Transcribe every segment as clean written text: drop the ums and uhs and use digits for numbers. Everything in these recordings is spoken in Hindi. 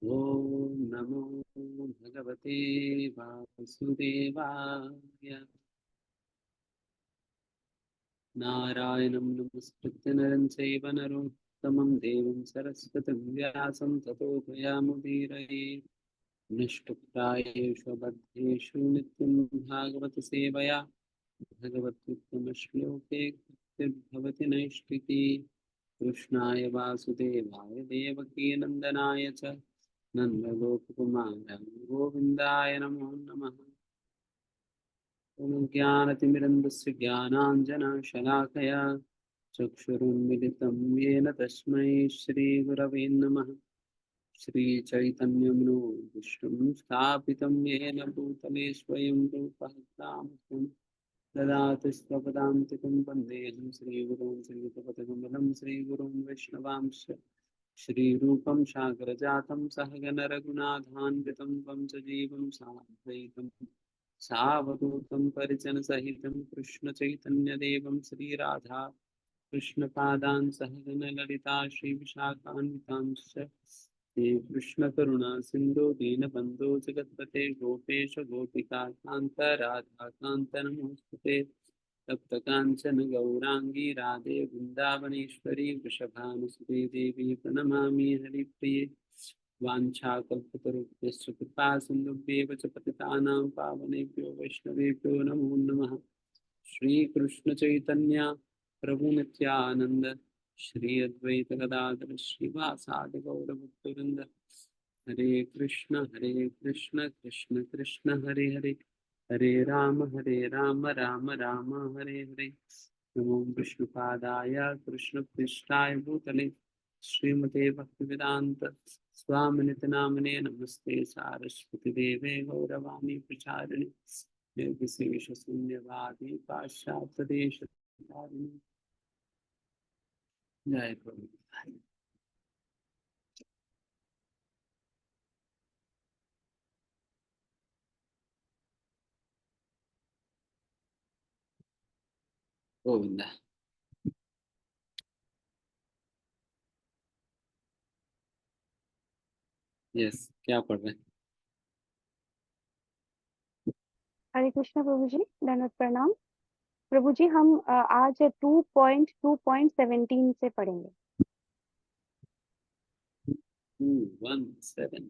ओम नमो भगवते वासुदेवाय। नारायणं नमस्कृत्य नरं चैव नरोत्तमं देवीं सरस्वतीं व्यासं ततो जयामुदीरये। नष्टप्रायेषु बद्धेषु नित्यं भागवत सेवया भगवत्युत्तमश्लोके भवति नैष्टिकी। कृष्णाय वासुदेवाय देवकीनन्दनाय च नन्दगोपकुमाराय गोविन्दाय नमो नमः। ज्ञानतिमिरन्दस्य ज्ञानाञ्जनशलाकया चक्षुरुन्मिलितं येन तस्मै श्रीगुरवे नमः। श्रीचैतन्यमनोभीष्टं स्थापितं येन भूतले स्वयं रूपः तामसं ददाति स्वपदान्तिकं वन्देऽहं श्रीगुरुं श्रीयुतपदकमलं श्रीगुरुं वैष्णवांश्च श्रीरूपं सागरजातं सहगण रघुनाथान्वितं तं सजीवं साद्वैतं सावधूतं परिजनसहितं कृष्णचैतन्यदेवं श्रीराधा कृष्णपादान् सहगण ललिता श्रीविशाखान्वितांश्च हे कृष्णकरुणा सिन्धो दीनबन्धो जगत्पते गोपेश गोपिका कान्त राधा कान्त नमोऽस्तुते तप्तकाञ्चन गौराङ्गी राधे वृन्दावनेश्वरी वृषभानुसुते देवी प्रणमामि हरिप्रिये। वाञ्छाकल्पतरुभ्यश्च कृपा सिन्धुभ्येव च पतितानां पावनेभ्यो वैष्णवेभ्यो नमो नमः। श्रीकृष्ण चैतन्य प्रभु नित्यानंद श्री अद्वैत गदाधर श्रीवासादि गौरभक्तवृंद हरे कृष्ण कृष्ण कृष्ण हरे हरे हरे राम राम राम हरे हरे। नमो विष्णुपादाय कृष्णपृष्ठाय भूतले श्रीमते भक्तिवेदांत स्वामिनिति नामिने नमस्ते सारस्वती देवे गौरवाणी प्रचारिणे निर्विशेष शून्यवादी पाश्चात्य देश जय प्रभु। गोविंदा। यस, क्या पढ़ रहे हैं? हरे कृष्ण प्रभु जी, धन्यवाद प्रणाम। प्रभु जी हम आज 2.2.17 से पढ़ेंगे। 217।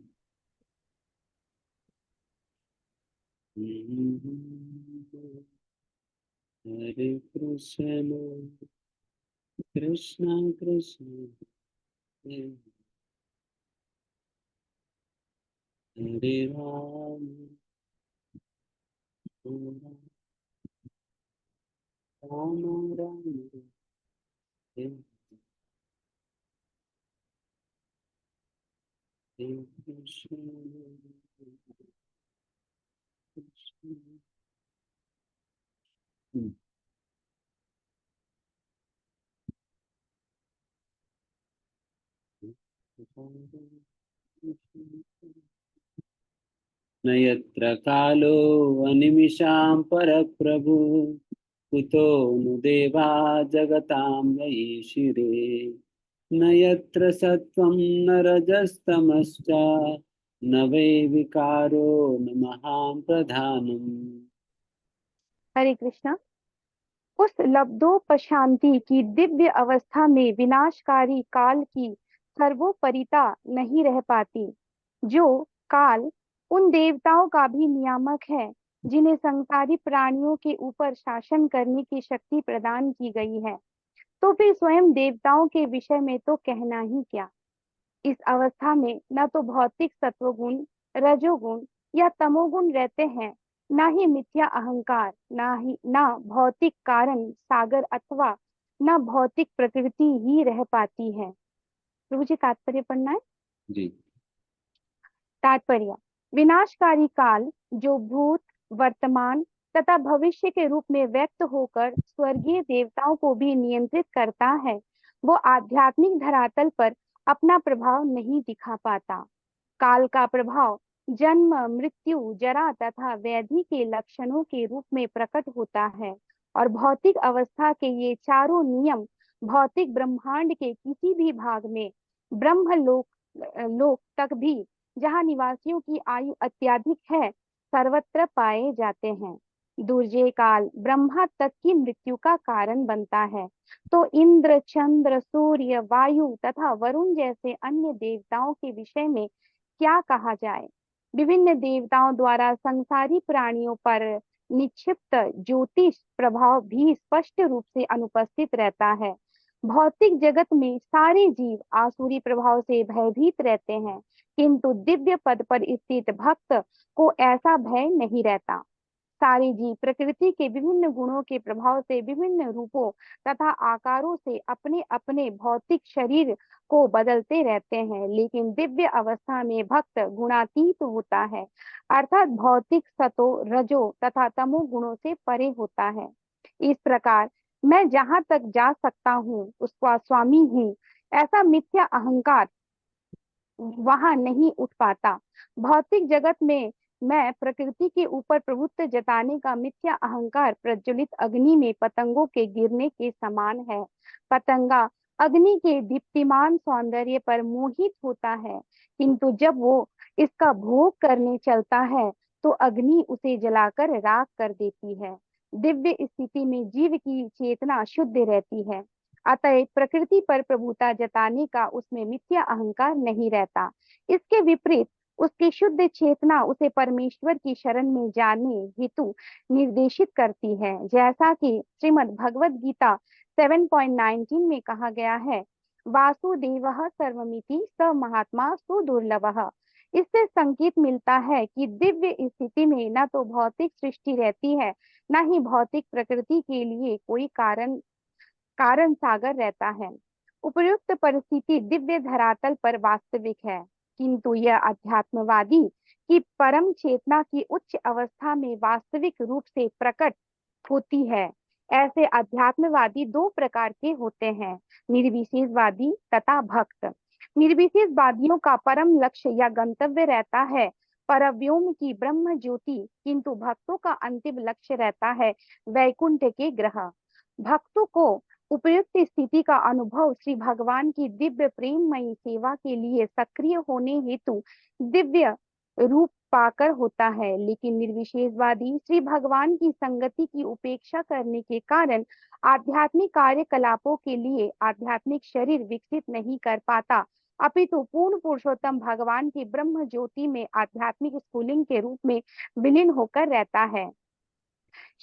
हरे कृष्ण कृष्ण कृष्ण हरे राम राम राम हरे कृष्ण कृष्ण। न यत्र कालो अनिमिषां परप्रभु कुतो नु देवा जगतां वैशिरे। न यत्र सत्त्वं न रजस्तमश्च न वै विकारो न महां प्रधानम्। हरे कृष्ण। उस लब्धोपशांति की दिव्य अवस्था में विनाशकारी काल की सर्वोपरिता नहीं रह पाती। जो काल उन देवताओं का भी नियामक है जिन्हें संसारी प्राणियों के ऊपर शासन करने की शक्ति प्रदान की गई है, तो फिर स्वयं देवताओं के विषय में तो कहना ही क्या। इस अवस्था में न तो भौतिक सत्वगुण, रजोगुण या तमोगुण रहते हैं, ना ही मिथ्या अहंकार, ना भौतिक कारण सागर अथवा न भौतिक प्रकृति ही रह पाती है। प्रभु जी तात्पर्य पढ़ना है जी। तात्पर्य: विनाशकारी काल जो भूत, वर्तमान तथा भविष्य के रूप में व्यक्त होकर स्वर्गीय देवताओं को भी नियंत्रित करता है, वो आध्यात्मिक धरातल पर अपना प्रभाव नहीं दिखा पाता। काल का प्रभाव जन्म, मृत्यु, जरा तथा व्याधि के लक्षणों के रूप में प्रकट होता है और भौतिक अवस्था के ये चारों नियम भौतिक ब्रह्मांड के किसी भी भाग में ब्रह्मलोक लोक तक भी जहाँ निवासियों की आयु अत्यधिक है सर्वत्र पाए जाते हैं। दुर्जय काल ब्रह्मा तक की मृत्यु का कारण बनता है, तो इंद्र, चंद्र, सूर्य, वायु तथा वरुण जैसे अन्य देवताओं के विषय में क्या कहा जाए। विभिन्न देवताओं द्वारा संसारी प्राणियों पर निक्षिप्त ज्योतिष प्रभाव भी स्पष्ट रूप से अनुपस्थित रहता है। भौतिक जगत में सारे जीव आसुरी प्रभाव से भयभीत रहते हैं, किंतु दिव्य पद पर स्थित भक्त को ऐसा भय नहीं रहता। सारे जीव प्रकृति के विभिन्न गुणों के प्रभाव से विभिन्न रूपों तथा आकारों से अपने अपने भौतिक शरीर को बदलते रहते हैं, लेकिन दिव्य अवस्था में भक्त गुणातीत होता है, अर्थात भौतिक सतो, रजो तथा तमो गुणों से परे होता है। इस प्रकार मैं जहां तक जा सकता हूँ उसका स्वामी हूँ, ऐसा मिथ्या अहंकार वहां नहीं उठ पाता। भौतिक जगत में मैं प्रकृति के ऊपर प्रभुत्व जताने का मिथ्या अहंकार प्रज्वलित अग्नि में पतंगों के गिरने के समान है। पतंगा अग्नि के दीप्तिमान सौंदर्य पर मोहित होता है, किंतु जब वो इसका भोग करने चलता है तो अग्नि उसे जलाकर राख कर देती है। दिव्य स्थिति में जीव की चेतना शुद्ध रहती है, अतः प्रकृति पर प्रभुता जताने का उसमें मिथ्या अहंकार नहीं रहता। इसके विपरीत उसकी शुद्ध चेतना उसे परमेश्वर की शरण में जाने हेतु निर्देशित करती है, जैसा कि श्रीमद् भगवद गीता 7.19 में कहा गया है, वासुदेवः सर्वमिति स महात्मा सुदुर्लभः। इससे संकेत मिलता है कि दिव्य स्थिति में न तो भौतिक सृष्टि रहती है, न ही भौतिक प्रकृति के लिए कोई कारण सागर रहता है। उपयुक्त परिस्थिति दिव्य धरातल पर वास्तविक है, किंतु यह अध्यात्मवादी की परम चेतना की उच्च अवस्था में वास्तविक रूप से प्रकट होती है। ऐसे अध्यात्मवादी दो प्रकार के होते हैं, निर्विशेषवादी तथा भक्त। निर्विशेषवादियों का परम लक्ष्य या गंतव्य रहता है परव्योम की ब्रह्म ज्योति, किंतु भक्तों का अंतिम लक्ष्य रहता है वैकुंठ के ग्रह। भक्तों को उपयुक्त स्थिति का अनुभव श्री भगवान की दिव्य प्रेममयी सेवा के लिए सक्रिय होने हेतु दिव्य रूप पाकर होता है, लेकिन निर्विशेषवादी श्री भगवान की संगति की उपेक्षा करने के कारण आध्यात्मिक कार्यकलापों के लिए आध्यात्मिक शरीर विकसित नहीं कर पाता, अपितु पूर्ण पुरुषोत्तम भगवान की ब्रह्म ज्योति में आध्यात्मिक स्फुलिंग के रूप में विलीन होकर रहता है।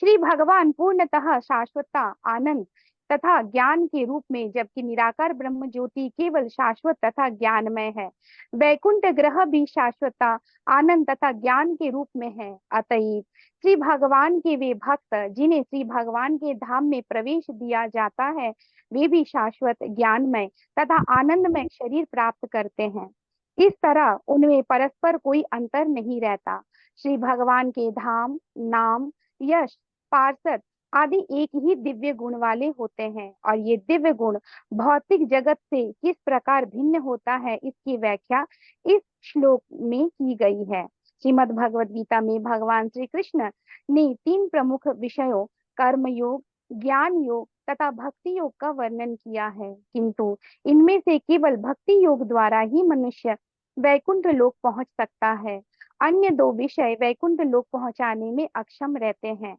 श्री भगवान पूर्णतः शाश्वतता, आनंद तथा ज्ञान के रूप में, जबकि निराकार ब्रह्म ज्योति केवल शाश्वत तथा ज्ञानमय है। वैकुंठ ग्रह भी शाश्वतता, आनंद तथा ज्ञान के रूप में है। अतएव श्री भगवान के वे भक्त जिन्हें श्री भगवान के धाम में प्रवेश दिया जाता है, वे भी शाश्वत, ज्ञानमय तथा आनंदमय शरीर प्राप्त करते हैं। इस तरह उनमें परस्पर कोई अंतर नहीं रहता। श्री भगवान के धाम, नाम, यश, पार्षद आदि एक ही दिव्य गुण वाले होते हैं, और ये दिव्य गुण भौतिक जगत से किस प्रकार भिन्न होता है इसकी व्याख्या इस श्लोक में की गई है। श्रीमद् भगवद गीता में भगवान श्री कृष्ण ने तीन प्रमुख विषयों कर्म योग, ज्ञान योग तथा भक्ति योग का वर्णन किया है, किंतु इनमें से केवल भक्ति योग द्वारा ही मनुष्य वैकुंठ लोक पहुंच सकता है। अन्य दो विषय वैकुंठ लोक पहुंचाने में अक्षम रहते हैं,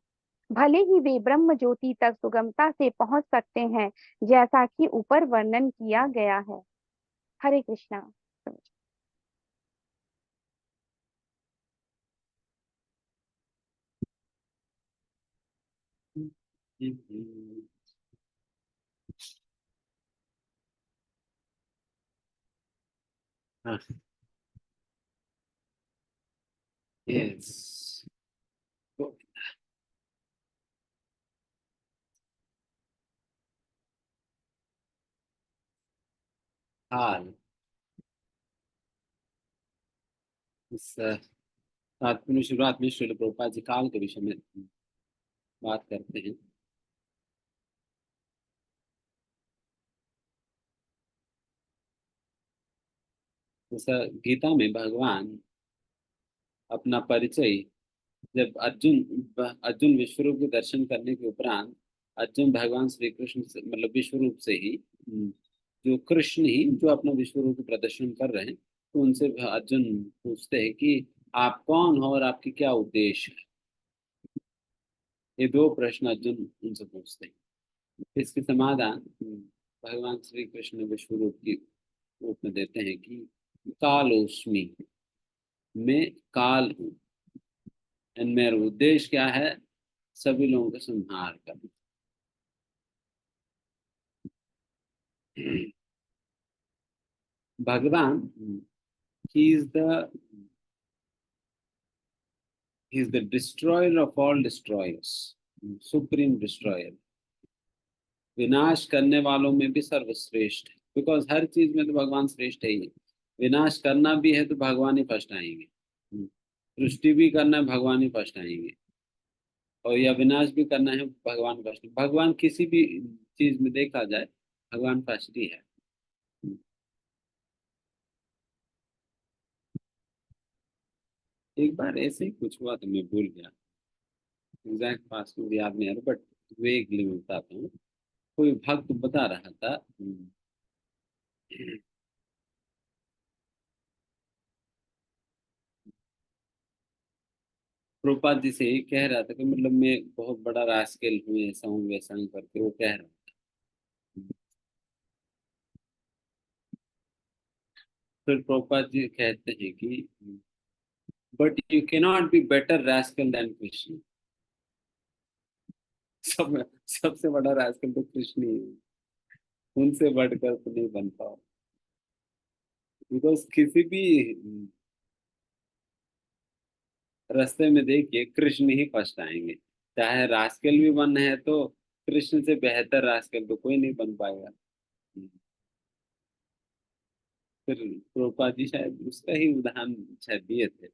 भले ही वे ब्रह्म ज्योति तक सुगमता से पहुंच सकते हैं, जैसा कि ऊपर वर्णन किया गया है। हरे कृष्णा। हाँ, yes. हाल इस तात्पर्य शुरुआत में श्रील प्रभुपाद जी काल के विषय में बात करते हैं। जैसा गीता में भगवान अपना परिचय जब अर्जुन विश्वरूप के दर्शन करने के उपरांत अर्जुन भगवान श्री कृष्ण से मतलब विश्व रूप से ही जो कृष्ण ही जो अपना विश्व रूप प्रदर्शन कर रहे हैं, तो उनसे अर्जुन पूछते हैं कि आप कौन हो और आपकी क्या उद्देश्य है। ये दो प्रश्न अर्जुन उनसे पूछते हैं। इसके समाधान भगवान श्री कृष्ण विश्व रूप की रूप में देते हैं कि कालोस्मि, मैं काल हूँ। एंड मेरा उद्देश्य क्या है? सभी लोगों का संहार करना। भगवान he is the destroyer of all destroyers, supreme destroyer. विनाश करने वालों में भी सर्वश्रेष्ठ है, बिकॉज हर चीज में तो भगवान श्रेष्ठ है ही। विनाश करना भी है तो भगवान ही फर्स्ट आएंगे, सृष्टि भी करना है भगवान ही फर्स्ट आएंगे, और या विनाश भी करना है भगवान फर्स्ट। भगवान किसी भी चीज में देखा जाए भगवान फर्स्ट ही है। एक बार ऐसे ही कुछ हुआ तो मैं भूल गया, एग्जैक्ट पास मुझे याद नहीं आ रहा, बट वेगली मैं बताता हूँ। कोई भक्त बता रहा था प्रभुपाद जी से ही कह रहा था कि मतलब मैं बहुत बड़ा रास्केल हूँ, ऐसा हूँ वैसा हूँ करके वो कह रहा था। फिर प्रभुपाद जी कहते हैं कि but you cannot be better rascal than Krishna. सब सबसे बड़ा रास्कल तो कृष्ण ही है, उनसे बढ़कर तो नहीं बन पाओ। बिकॉज किसी भी रास्ते में देखिए कृष्ण ही फर्स्ट आएंगे। चाहे रास्कल भी बन है तो कृष्ण से बेहतर रास्कल तो कोई नहीं बन पाएगा। फिर प्रभुपाद जी शायद उसका ही उदाहरण शायद दिए थे।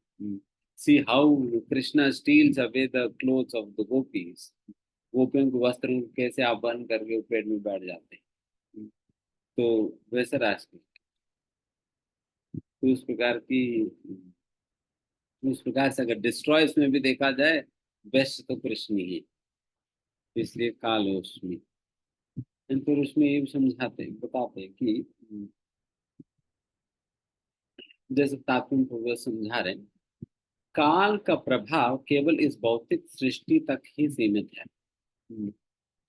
See how Krishna steals away the clothes of the gopis. गोपियों के वस्त्रों को कैसे अपहरण करके वो पेट में बैठ जाते हैं। तो वैसे रास्कल, तो उस प्रकार से अगर डिस्ट्रॉयर्स में भी देखा जाए बेस्ट तो कृष्ण ही है। तो इसलिए काल है उसमें। एंड फिर उसमें ये भी समझाते बताते हैं कि जैसे तात्पर्य समझा रहे हैं, काल का प्रभाव केवल इस भौतिक सृष्टि तक ही सीमित है।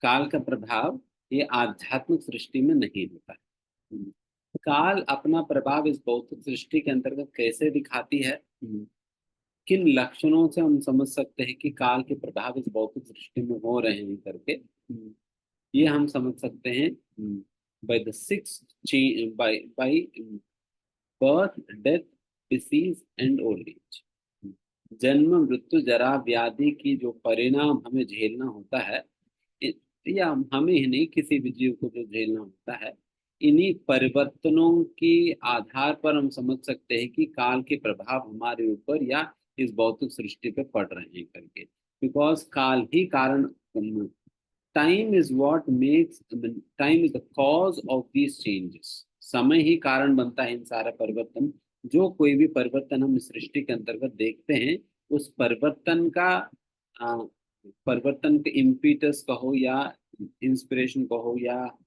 काल का प्रभाव ये आध्यात्मिक सृष्टि में नहीं होता है। काल अपना प्रभाव इस भौतिक सृष्टि के अंतर्गत कैसे दिखाती है, किन लक्षणों से हम समझ सकते हैं कि काल के प्रभाव इस भौतिक सृष्टि में हो रहे हैं करके, ये हम समझ सकते हैं by the six by birth, death, disease and old age. जन्म, मृत्यु, जरा, व्याधि की जो परिणाम हमें झेलना होता है, इ- या हमें ही नहीं किसी भी जीव को जो झेलना होता है, इन्हीं परिवर्तनों के आधार पर हम समझ सकते हैं कि काल के प्रभाव हमारे ऊपर या इस भौतिक सृष्टि पे पड़ रहे हैं करके। बिकॉज काल ही कारण, time is what makes, time is the cause of these changes. समय ही कारण बनता है इन सारा परिवर्तन। जो कोई भी परिवर्तन हम इस सृष्टि के अंतर्गत देखते हैं, उस आ, परिवर्तन के इम्पीटस कहो या इंस्पिरेशन कहो या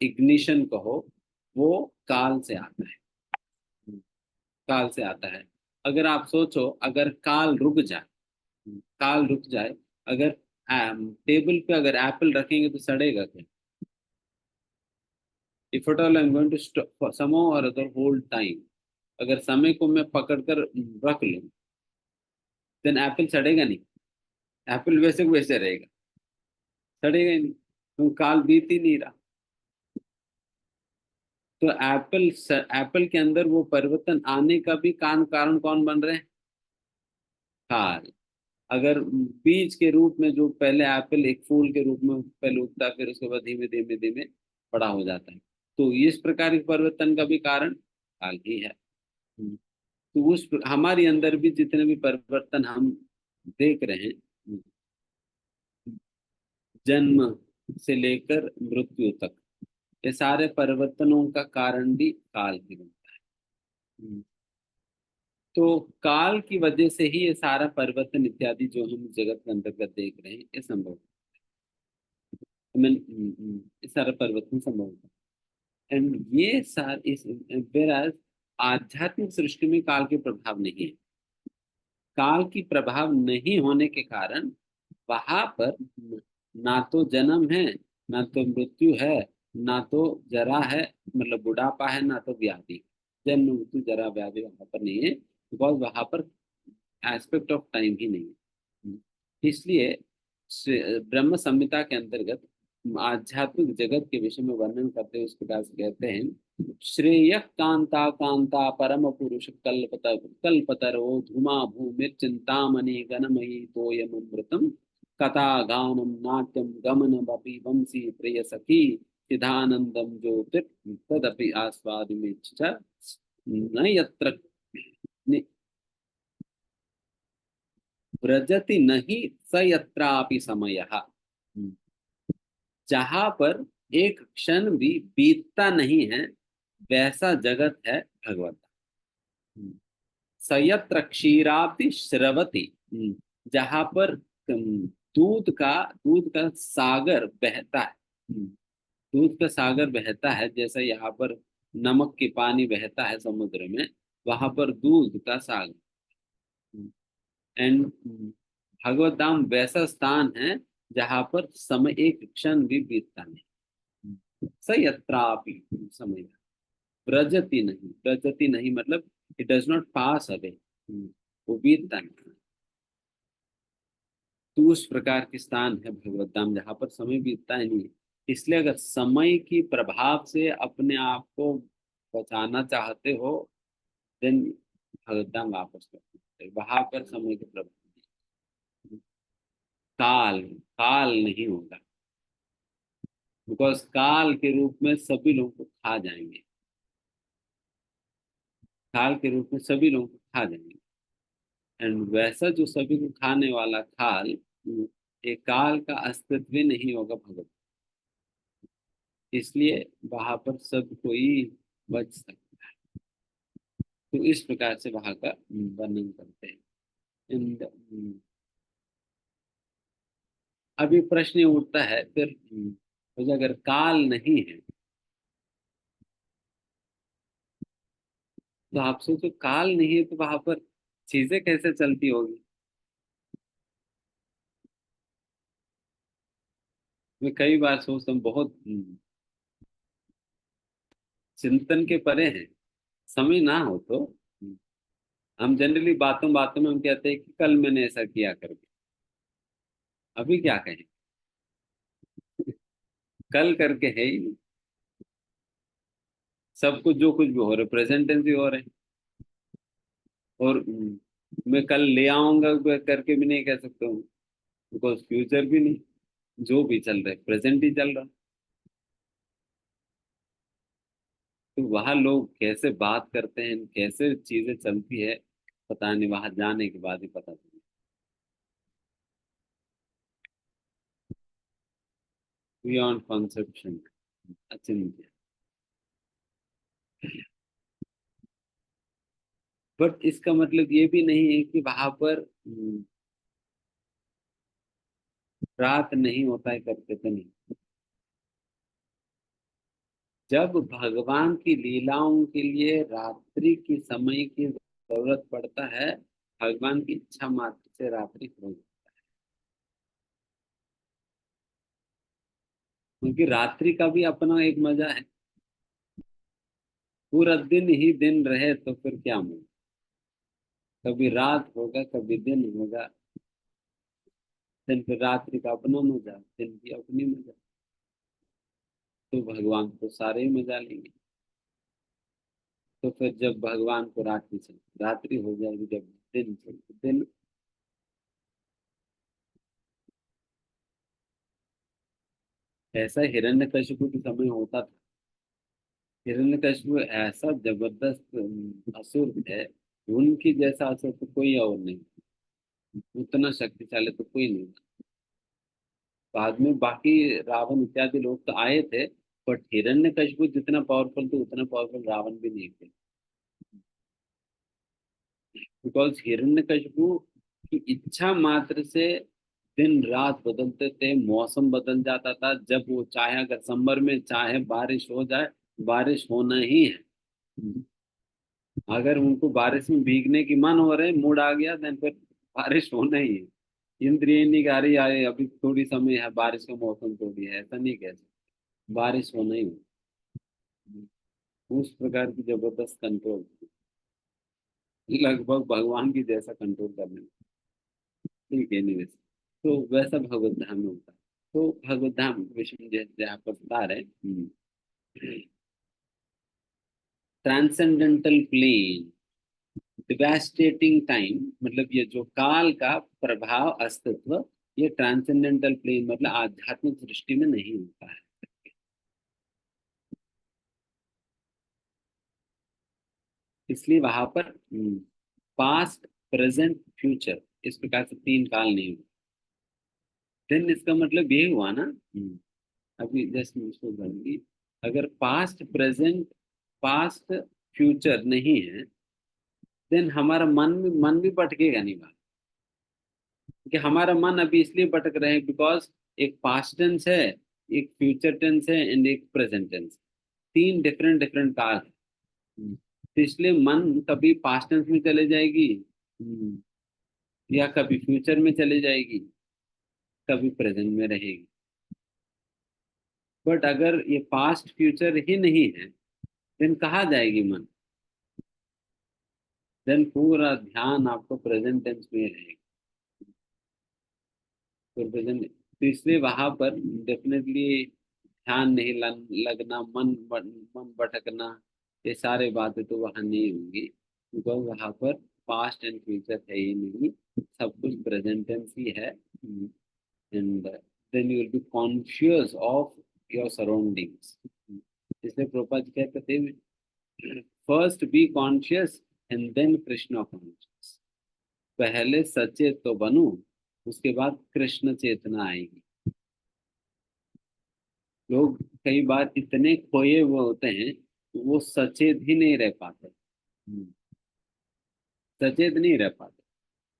इग्निशन कहो, वो काल से आता है। काल से आता है। अगर आप सोचो, अगर काल रुक जाए, अगर टेबल पे अगर एप्पल रखेंगे तो सड़ेगा क्या? If at all I am going to समो और अदर होल्ड टाइम, अगर समय को मैं पकड़ कर रख लूं, देन एप्पल सड़ेगा नहीं। एप्पल वैसे को वैसे रहेगा, सड़ेगा ही नहीं, तो काल बीत ही नहीं रहा। तो एप्पल के अंदर वो परिवर्तन आने का भी कारण कौन बन रहे हैं? काल। अगर बीज के रूप में जो पहले एप्पल एक फूल के रूप में पहले उगता है, फिर उसके बाद धीमे धीमे धीमे बड़ा हो जाता है, तो इस प्रकार के परिवर्तन का भी कारण काल ही है। तो हमारे अंदर भी जितने भी परिवर्तन हम देख रहे हैं, जन्म से लेकर मृत्यु तक, ये सारे परिवर्तनों का कारण भी काल ही बनता है। तो काल की वजह से ही ये सारा परिवर्तन इत्यादि जो हम जगत के अंतर्गत देख रहे हैं ये संभव है। इस सारा परिवर्तन संभव होता है। एंड ये सार इस whereas आध्यात्मिक सृष्टि में काल के प्रभाव नहीं है। काल की प्रभाव नहीं होने के कारण वहां पर ना तो जन्म है, ना तो मृत्यु है, ना तो जरा है, मतलब बुढ़ापा है, ना तो व्याधि। जन्म मृत्यु जरा व्याधि वहां पर नहीं है, बिकॉज वहां पर एस्पेक्ट ऑफ टाइम ही नहीं है। इसलिए ब्रह्म संहिता के अंतर्गत आध्यात्मिक जगत के विषय में वर्णन करते हुए इस प्रकार से कहते हैं, श्रेय कांता कांता परम पुरुष कल्पतरो धूमा भूमिर्चिंतामणि गणमयी तोयमृतम कथा गानम नाट्यम गमनमपि वंशी प्रिय सखी चिदानंदम ज्योतिर तदपि आस्वादुमिच्छ न यत्र व्रजति नहीं स यत्रापि समयः। जहां पर एक क्षण भी बीतता नहीं है वैसा जगत है भगवत। सयत्र क्षीराब्धि श्रवती, जहां पर दूध का सागर बहता है। दूध का सागर बहता है, जैसे यहाँ पर नमक की पानी बहता है समुद्र में, वहां पर दूध का सागर। एंड भगवत धाम वैसा स्थान है जहां पर समय एक क्षण भी बीतता नहीं। सयत्रापि समय व्रजति नहीं मतलब it does not pass away, वो बीतता नहीं। तो उस प्रकार के स्थान है भगवत धाम जहां पर समय बीतता ही नहीं। इसलिए अगर समय की प्रभाव से अपने आप को बचाना चाहते हो, देन भगवत धाम वापस कर, वहां पर समय के प्रभाव नहीं। काल काल नहीं होगा, बिकॉज काल के रूप में सभी लोगों को खा जाएंगे। काल के रूप में सभी लोगों को खा जाएंगे। एंड वैसा जो सभी को खाने वाला काल, ये काल का अस्तित्व ही नहीं होगा भगवत। इसलिए वहां पर सब कोई बच सकता है। तो इस प्रकार से वहां का वर्णन करते हैं। And, अभी प्रश्न ये उठता है फिर, तो अगर काल नहीं है तो आप सोचो, काल नहीं है तो वहां पर चीजें कैसे चलती होगी। मैं कई बार सोचता हूँ, बहुत चिंतन के परे है। समय ना हो तो हम जनरली बातों बातों में हम कहते हैं कि कल मैंने ऐसा किया करके, अभी क्या कहें। कल करके है ही नहीं। सब कुछ जो कुछ भी हो रहा है प्रेजेंट टेंस ही हो रहे हैं। और मैं कल ले आऊंगा करके भी नहीं कह सकता हूँ, बिकॉज फ्यूचर भी नहीं। जो भी चल रहा है प्रेजेंट ही चल रहा। तो वहाँ लोग कैसे बात करते हैं, कैसे चीजें चलती है, पता नहीं, वहां जाने के बाद ही पता चले। Beyond conception, Achintya. बट इसका मतलब ये भी नहीं है कि वहां पर रात नहीं होता है करके तो नहीं। जब भगवान की लीलाओं के लिए रात्रि की समय की जरूरत पड़ता है, भगवान की इच्छा मात्र से रात्रि हो जाती है। क्योंकि रात्रि का भी अपना एक मजा है। पूरा दिन ही दिन रहे तो फिर क्या मजा। कभी रात होगा, कभी दिन होगा। दिन फिर रात्रि का अपना मजा, दिन की अपनी मजा। तो भगवान तो सारे ही मजा लेंगे। तो फिर जब भगवान को रात्रि हो जाएगी, जब दिन चले दिन। ऐसा हिरण्यकशिपु के समय होता था। हिरण्यकशिपु ऐसा जबरदस्त असुर है, उनकी जैसा असुर तो कोई और नहीं, उतना शक्तिशाली तो कोई नहीं। बाद में बाकी रावण इत्यादि लोग तो आए थे, बट हिरण्यकशिपु जितना पावरफुल थे उतना पावरफुल रावण भी नहीं थे। बिकॉज हिरण्यकशिपु की इच्छा मात्र से दिन रात बदलते थे, मौसम बदल जाता था। जब वो चाहे, अगर समर में चाहे बारिश हो जाए, बारिश होना ही है। अगर उनको बारिश में भीगने की मन हो रहे, मूड आ गया, देन फिर बारिश होना ही है। इंद्रिय नहीं गा रही आए अभी थोड़ी समय है, बारिश का मौसम थोड़ी है, ऐसा नहीं कह सकते, बारिश होना ही है। उस प्रकार की जबरदस्त कंट्रोल, लगभग भगवान की जैसा कंट्रोल करने में। ठीक है, एनीवेज, तो वैसा भगवत धाम में होता है। तो भगवत धाम विष्णु जैसे आप बता रहे हैं, ट्रांसेंडेंटल प्लेन, डिवास्टेटिंग टाइम, मतलब ये जो काल का प्रभाव अस्तित्व, ये ट्रांसेंडेंटल प्लेन मतलब आध्यात्मिक दृष्टि में नहीं होता है। इसलिए वहां पर पास्ट, प्रेजेंट, फ्यूचर, इस प्रकार से तीन काल नहीं हुए। देन इसका मतलब ये हुआ ना, अभी जस्ट मैं उसको बताऊंगी। अगर पास्ट, प्रेजेंट, पास्ट, फ्यूचर नहीं है, देन हमारा मन भी भटकेगा नहीं बाहर। कि हमारा मन अभी इसलिए भटक रहे हैं बिकॉज एक पास्ट टेंस है, एक फ्यूचर टेंस है एंड एक प्रेजेंट टेंस। तीन डिफरेंट डिफरेंट काल है। तो इसलिए मन कभी पास्ट टेंस में चले जाएगी, हम्म, या कभी फ्यूचर में चले जाएगी, कभी प्रेजेंट में रहेगी। बट अगर ये पास्ट फ्यूचर ही नहीं है, देन कहाँ जाएगी मन? देन पूरा ध्यान आपको प्रेजेंट टेंस में रहेगा। तो प्रेजेंट, तो इसलिए वहां पर डेफिनेटली ध्यान नहीं लगना, मन भटकना, ये सारे बातें तो वहां नहीं होंगी, बिकॉज वहां पर पास्ट एंड फ्यूचर है ही नहीं, सब कुछ प्रेजेंट टेंस ही है। And then you will be conscious of your surroundings. इसलिए प्रभुपाद जी कहते थे, first be conscious and then Krishna conscious. पहले सचेत तो बनूं, उसके बाद कृष्ण चेतना आएगी। लोग कई बार इतने खोए हुए होते हैं, वो सचेत ही नहीं रह पाते। सचेत नहीं रह पाते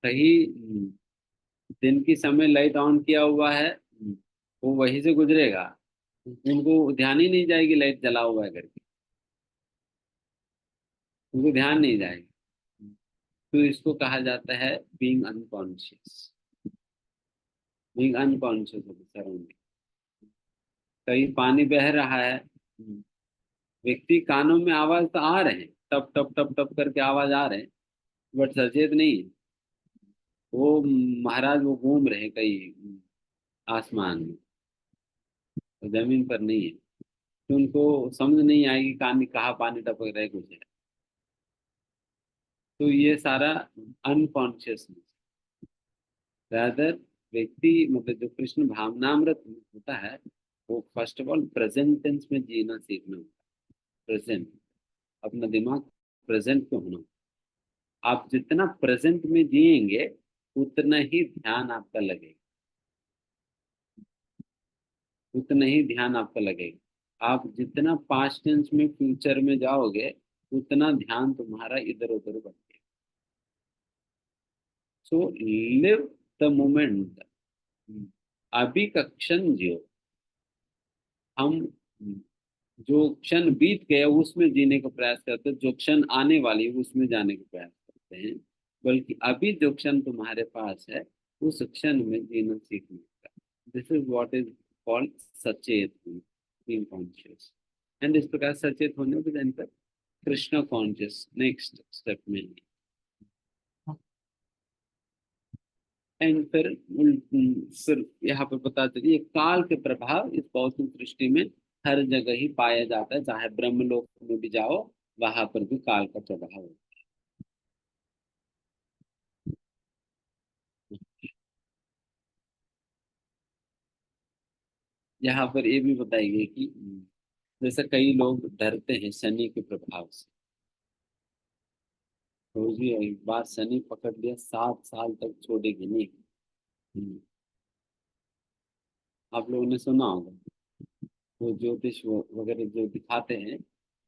कहीं। दिन की समय लाइट ऑन किया हुआ है, वो वहीं से गुजरेगा, उनको ध्यान ही नहीं जाएगी लाइट जला हुआ है करके, उनको ध्यान नहीं जाएगा। तो इसको कहा जाता है being unconscious, being unconscious of surrounding. कहीं पानी बह रहा है, व्यक्ति कानों में आवाज तो आ रहे हैं, टप टप टप टप करके आवाज आ रहे हैं, बट सचेत नहीं है। वो महाराज वो घूम रहे कहीं आसमान में, तो जमीन पर नहीं है। तो उनको समझ नहीं आएगी कान में कहाँ पानी टपक रहा है, कुछ है। तो ये सारा अनकॉन्शियसनेस, रादर व्यक्ति मतलब जो कृष्ण भावनामृत होता है, वो first of all present tense में जीना सीखना होता है। प्रेजेंट, अपना दिमाग प्रेजेंट पे होना। आप जितना प्रेजेंट में जिएंगे, उतना ही ध्यान आपका लगेगा, उतना ही ध्यान आपका लगेगा। आप जितना पास्ट टेंस में, फ्यूचर में जाओगे, उतना ध्यान तुम्हारा इधर उधर बढ़ेगा। सो लिव द मोमेंट, अभी का क्षण जियो। हम जो क्षण बीत गया उसमें जीने का प्रयास करते हैं, जो क्षण आने वाली है उसमें जाने का प्रयास करते हैं। बल्कि अभी जो क्षण तुम्हारे पास है, उस क्षण में जीना सीखने का, this is what is called सचेत, बीइंग कॉन्शियस। एंड इस प्रकार सचेत होने के दिन पर कृष्ण कॉन्शियस नेक्स्ट स्टेप में। एंड फिर यहाँ पे पता चलिए काल के प्रभाव इस भौतिक सृष्टि में हर जगह ही पाया जाता है, चाहे ब्रह्मलोक में भी जाओ, वहां पर भी काल का प्रभाव है। यहाँ पर ये भी बताइए कि जैसे कई लोग डरते हैं शनि के प्रभाव से। तो जी एक बार शनि पकड़ लिया, 7 साल तक छोड़ेगी नहीं। हम्म, आप लोगों ने सुना होगा, वो ज्योतिष वगैरह जो दिखाते हैं,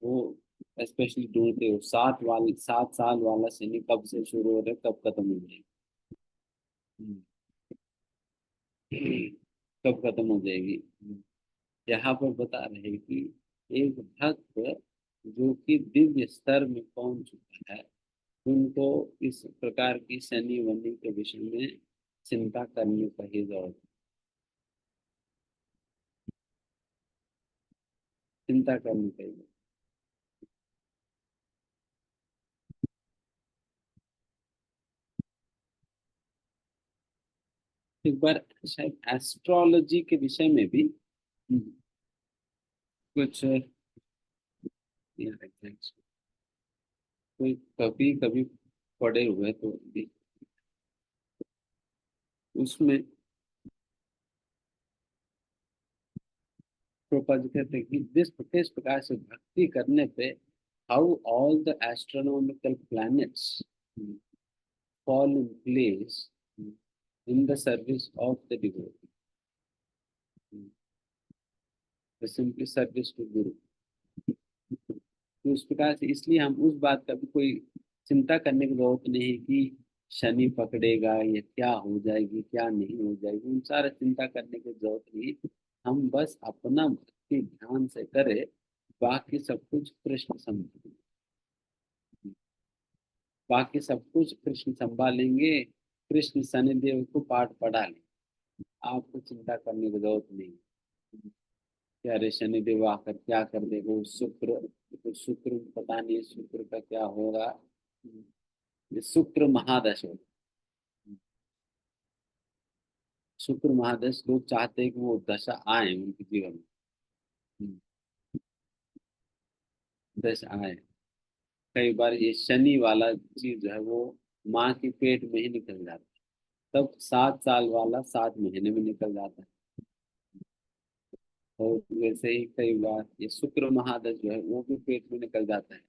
वो स्पेशली ढूंढते हो 7 साल वाला शनि कब से शुरू हो रहा है, कब खत्म हो जाएगा। हम्म, कब खत्म हो जाएगी। यहाँ पर बता रहे हैं कि एक भक्त जो कि दिव्य स्तर में पहुंच चुका है, उनको इस प्रकार की शनि वनि के विषय में चिंता करने का ही जरूरत, चिंता करनी चाहिए। एक बार शायद एस्ट्रोलॉजी के विषय में भी कुछ कोई कभी कभी पढ़े हुए तो भी उसमें प्रोपा जी कहते हैं कि किस प्रकार से भक्ति करने पे how all the astronomical planets fall in place in the service of the devotee, the simply service to Guru। तो इस प्रकार से इसलिए हम उस बात का भी कोई चिंता करने की जरूरत नहीं है कि शनि पकड़ेगा या क्या हो जाएगी क्या नहीं हो जाएगी, उन सारा चिंता करने की जरूरत नहीं। हम बस अपना भक्ति ध्यान से करें, बाकी सब कुछ कृष्ण संभालेंगे, बाकी सब कुछ कृष्ण संभालेंगे। कृष्ण शनिदेव को पाठ पढ़ा लें, आपको चिंता करने की जरूरत नहीं। क्या रे शनिदेव आकर क्या कर देगा, वो शुक्र, तो शुक्र पता नहीं शुक्र का क्या होगा। ये शुक्र महादश हो, शुक्र महादश लोग चाहते हैं कि वो दशा आए उनके जीवन में, दशा आए। कई बार ये शनि वाला चीज जो है वो माँ के पेट में ही निकल जाता है, तब 7 साल वाला 7 महीने में निकल जाता है। और वैसे ही कई बार ये शुक्र महादश जो है वो भी पेट में निकल जाता है।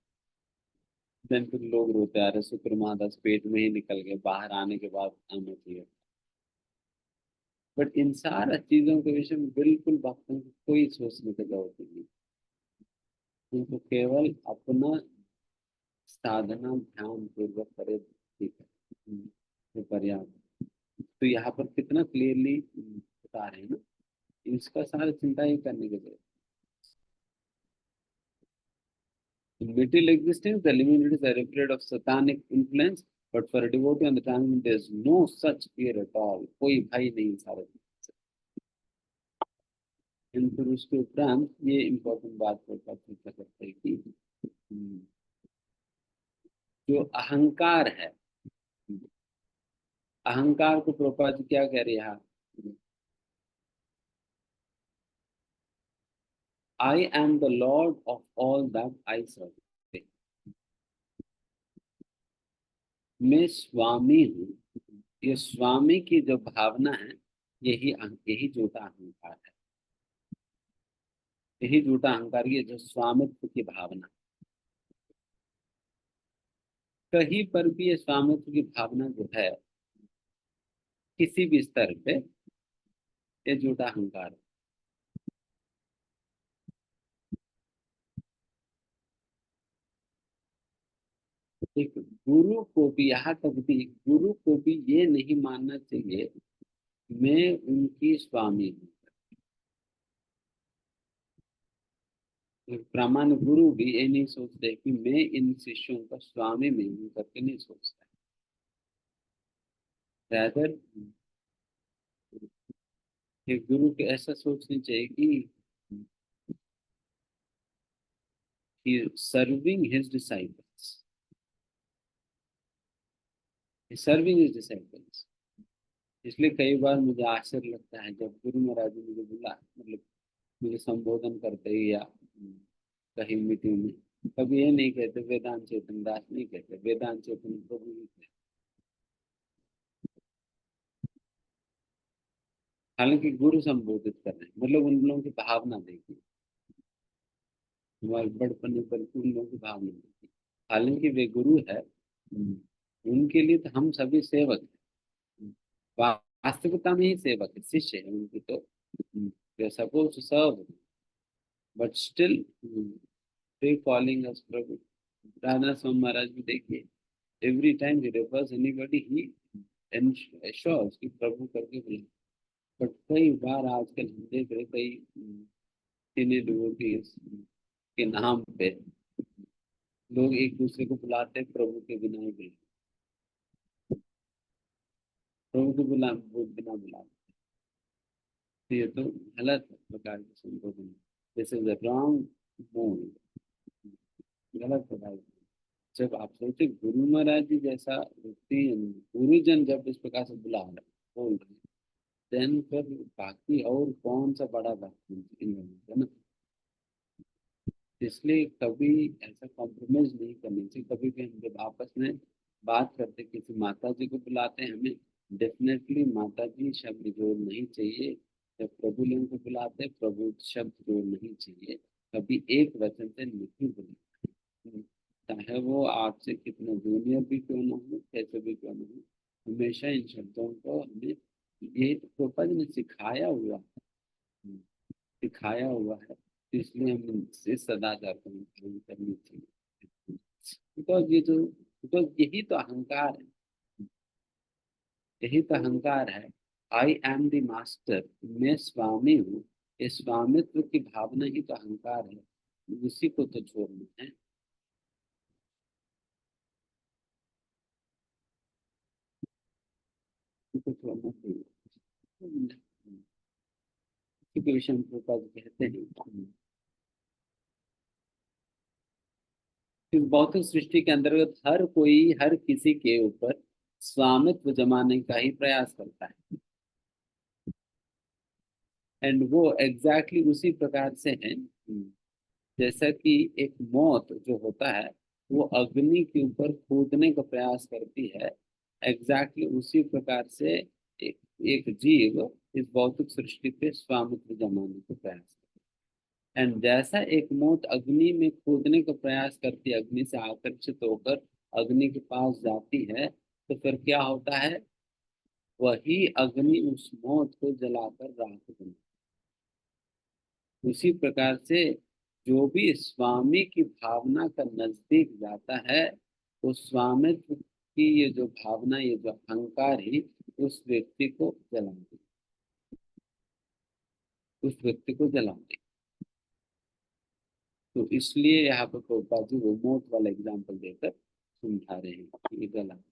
दिन फिर लोग रोते आ रहे शुक्र महादश पेट में ही निकल गए, बाहर आने के बाद आना चाहिए। बट इन सारा चीजों के विषय में बिल्कुल भक्तों को कोई सोचने की जरूरत नहीं। उनको केवल अपना साधना ध्यान पूर्वक करे, ठीक है, ये पर्याप्त। तो यहाँ पर कितना क्लियरली बता रहे हैं ना, इसका सारा चिंता ही करने की जरूरत। In material existence, the divinities are afraid of satanic influence, but for a devotee on the transcendent, there is no such fear at all। कोई भय नहीं सारे। फिर उसके उपरांत ये इम्पोर्टेंट बात पर चर्चा करते हैं कि जो अहंकार है, अहंकार को प्रभुपाद जी क्या कह रहे हैं, I am the lord of all that I serve, मैं स्वामी हूँ। ये स्वामी की जो भावना है, यही झूठा अहंकार है, यही झूठा अहंकार, ये जो स्वामित्व की भावना, कहीं पर भी ये स्वामित्व की भावना जो है किसी भी स्तर पे, ये झूठा अहंकार है। एक गुरु को भी, यहाँ तक भी गुरु को भी ये नहीं मानना चाहिए मैं उनकी स्वामी हूँ। एक प्रामाणिक गुरु भी ये नहीं सोचते कि मैं इन शिष्यों का स्वामी मैं हूँ करके नहीं सोचता। रादर एक गुरु को ऐसा सोचनी चाहिए कि serving his disciples, serving his disciples. इसलिए कई बार मुझे आश्चर्य लगता है जब गुरु महाराज जी मुझे बुला, मतलब मुझे संबोधन करते ही या कहीं मीटिंग में, कभी ये नहीं कहते वेदांत चेतन दास, नहीं कहते वेदांत चेतन प्रभु नहीं कहते। हालांकि गुरु संबोधित कर रहे हैं, मतलब उन लोगों की भावना देखिए, हमारे बड़पने पर उन लोगों की भावना देखिए। हालांकि वे गुरु है, उनके लिए तो हम सभी सेवक हैं, वास्तविकता में ही सेवक है, शिष्य है उनकी तो, suppose to serve, but still they calling us प्रभु। राधा स्वामी महाराज भी देखिए, every time he refers anybody he ensures कि प्रभु करके बुलाए। बट कई बार आजकल हम देख रहे कई सिने डिवोटीज के नाम पे लोग एक दूसरे को बुलाते हैं प्रभु के बिना ही बुलाते, प्रभु के बिना बुलाते। तो ये तो गलत प्रकार के संबोधन, this is the wrong mode, गलत प्रकार। जब आप सोचे गुरु महाराज जी जैसा व्यक्ति, गुरुजन जब इस प्रकार से बुला रहे बोल रहे, देन फिर बाकी और कौन सा बड़ा बात इन लोगों का ना। इसलिए कभी ऐसा कॉम्प्रोमाइज नहीं करनी चाहिए। कभी भी हम जब आपस में बात करते, किसी माता जी को बुलाते हैं, हमें डेफिनेटली माता जी शब्द जोड़ नहीं चाहिए। जब प्रभु लोगों को बुलाते हैं, प्रभु शब्द जोड़ नहीं चाहिए। कभी एक वचन से नहीं बोलना, चाहे वो आपसे कितना जूनियर भी क्यों ना हो, कैसे भी क्यों ना हो, हमेशा इन शब्दों को हमें, ये प्रोपा जी ने सिखाया हुआ है, सिखाया हुआ है। तो इसलिए हम इनसे सदाचार को पालन करनी चाहिए। बिकॉज ये जो, बिकॉज यही तो अहंकार है, यही तो अहंकार है। आई एम द मास्टर, मैं स्वामी हूँ। इस स्वामित्व की भावना ही तो अहंकार है, उसी को तो छोड़ना है। उसी को छोड़ना चाहिए। इसी के विषय में प्रभुपाद जी कहते हैं, इस भौतिक सृष्टि के अंतर्गत हर कोई हर किसी के ऊपर स्वामित्व जमाने का ही प्रयास करता है। एंड वो एग्जैक्टली उसी प्रकार से है, जैसा कि एक मौत जो होता है वो अग्नि के ऊपर कूदने का प्रयास करती है, एग्जैक्टली उसी प्रकार से एक जीव इस भौतिक सृष्टि पे स्वामित्व जमाने का प्रयास करता है। एंड जैसा एक मौत अग्नि में कूदने का प्रयास करती है, अग्नि से आकर्षित होकर अग्नि के पास जाती है, तो फिर क्या होता है, वही अग्नि उस मौत को जलाकर राख देती है। उसी प्रकार से जो भी स्वामी की भावना का नजदीक जाता है, उस स्वामित्व की ये जो भावना, ये जो अहंकार ही उस व्यक्ति को जलाती, उस व्यक्ति को जलाती। तो इसलिए यहाँ पर प्रभुपाद जी वो मौत वाला एग्जाम्पल देकर समझा रहे हैं कि ये गलत।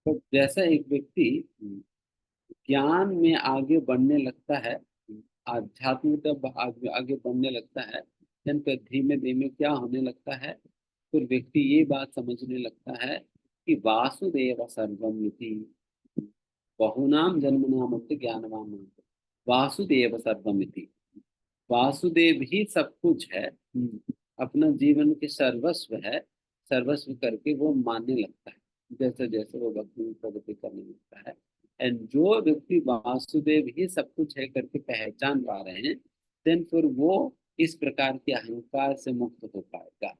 तो जैसा एक व्यक्ति ज्ञान में आगे बढ़ने लगता है, आध्यात्मिक जब आगे आगे बढ़ने लगता है, then फिर धीमे धीमे क्या होने लगता है, फिर व्यक्ति ये बात समझने लगता है कि वासुदेव सर्वम इति, बहुनाम जन्मनाम ज्ञानवान नाम, वासुदेव सर्वम इति, वासुदेव ही सब कुछ है, अपना जीवन के सर्वस्व है, सर्वस्व करके वो मानने लगता है जैसे जैसे वो भक्ति में प्रगति करने लगता है। एंड जो व्यक्ति वासुदेव ही सब कुछ है करके पहचान पा रहे हैं, देन फिर वो इस प्रकार के अहंकार से मुक्त हो पाएगा,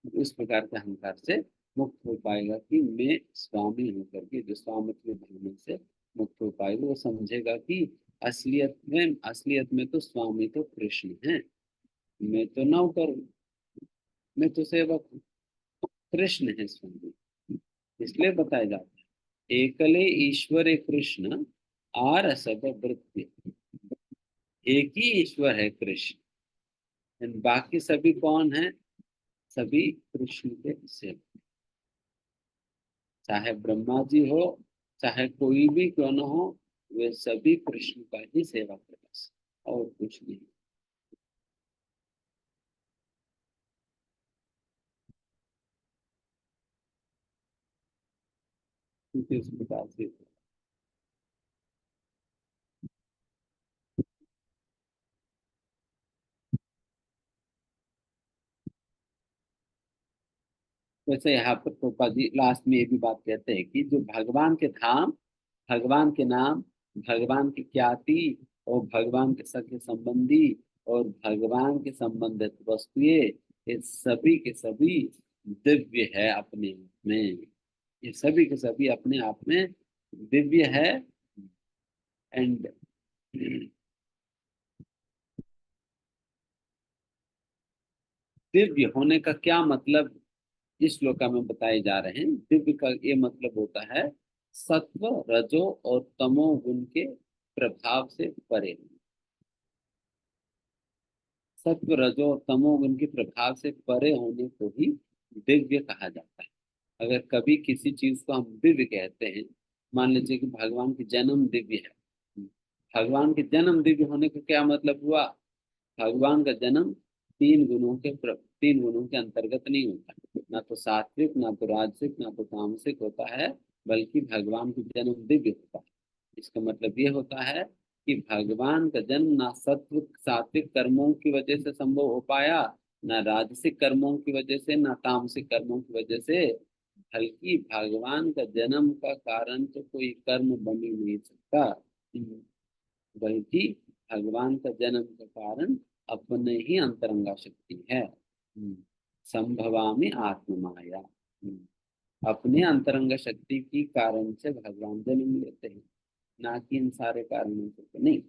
इस प्रकार के अहंकार से मुक्त हो पाएगा कि मैं स्वामी हूँ करके, जो स्वामित्व भावना से मुक्त हो पाएगा। वो समझेगा कि असलियत में तो स्वामी तो कृष्ण है, मैं तो नौकर हूँ, मैं तो सेवक हूँ, कृष्ण है स्वामी। इसलिए बताया जाता है एकले ईश्वरे कृष्ण आर सब वृत्ति, एक ही ईश्वर है कृष्ण, एंड बाकी सभी कौन है, सभी कृष्ण के सेवक। चाहे ब्रह्मा जी हो, चाहे कोई भी क्यों न हो, वे सभी कृष्ण का ही सेवा कर, बस और कुछ नहीं। क्योंकि इस प्रकार से वैसे यहाँ पर प्रोपा जी लास्ट में ये भी बात कहते हैं कि जो भगवान के धाम, भगवान के नाम, भगवान की ख्याति और भगवान के सगे संबंधी और भगवान के संबंधित वस्तुएं, ये सभी के सभी दिव्य है अपने आप में, ये सभी के सभी अपने आप में दिव्य है। एंड दिव्य होने का क्या मतलब इस श्लोका में बताए जा रहे हैं। दिव्य का ये मतलब होता है सत्व रजो और तमो गुण के प्रभाव से परे। सत्व रजो और तमो गुण के प्रभाव से परे होने को ही दिव्य कहा जाता है। अगर कभी किसी चीज को हम दिव्य कहते हैं, मान लीजिए कि भगवान की जन्म दिव्य है। भगवान के जन्म दिव्य होने का क्या मतलब हुआ? भगवान का जन्म तीन गुणों के अंतर्गत नहीं होता, ना तो सात्विक, ना तो राजसिक, ना तो तामसिक होता है, बल्कि भगवान का जन्म दिव्य होता है। इसका मतलब ये होता है कि भगवान का जन्म ना सत्व सात्विक कर्मों की वजह से संभव हो पाया, ना राजसिक कर्मों की वजह से, ना तामसिक कर्मों की वजह से, बल्कि भगवान का जन्म का कारण तो कोई कर्म बन ही नहीं सकता, बल्कि भगवान का जन्म का कारण अपने ही अंतरंगा शक्ति है। संभवामि आत्म माया। अपने अंतरंग शक्ति की कारण से भगवान जन्म लेते हैं, ना कि इन सारे कारणों से तो नहीं।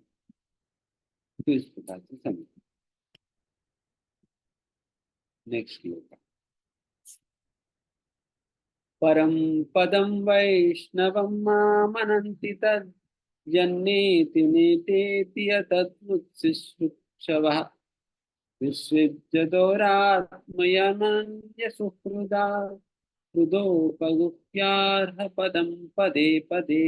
तो इस प्रकार से समझ। नेक्स्ट श्लोक। परम पदम वैष्णवं मामनन्ति तद् यन्नेति नेतेति यतत्मुत्सिष्ठवः विश्वजदोरात्मयनन्य सुहृदा हृदोपगुप्यार्ह पदम पदे पदे।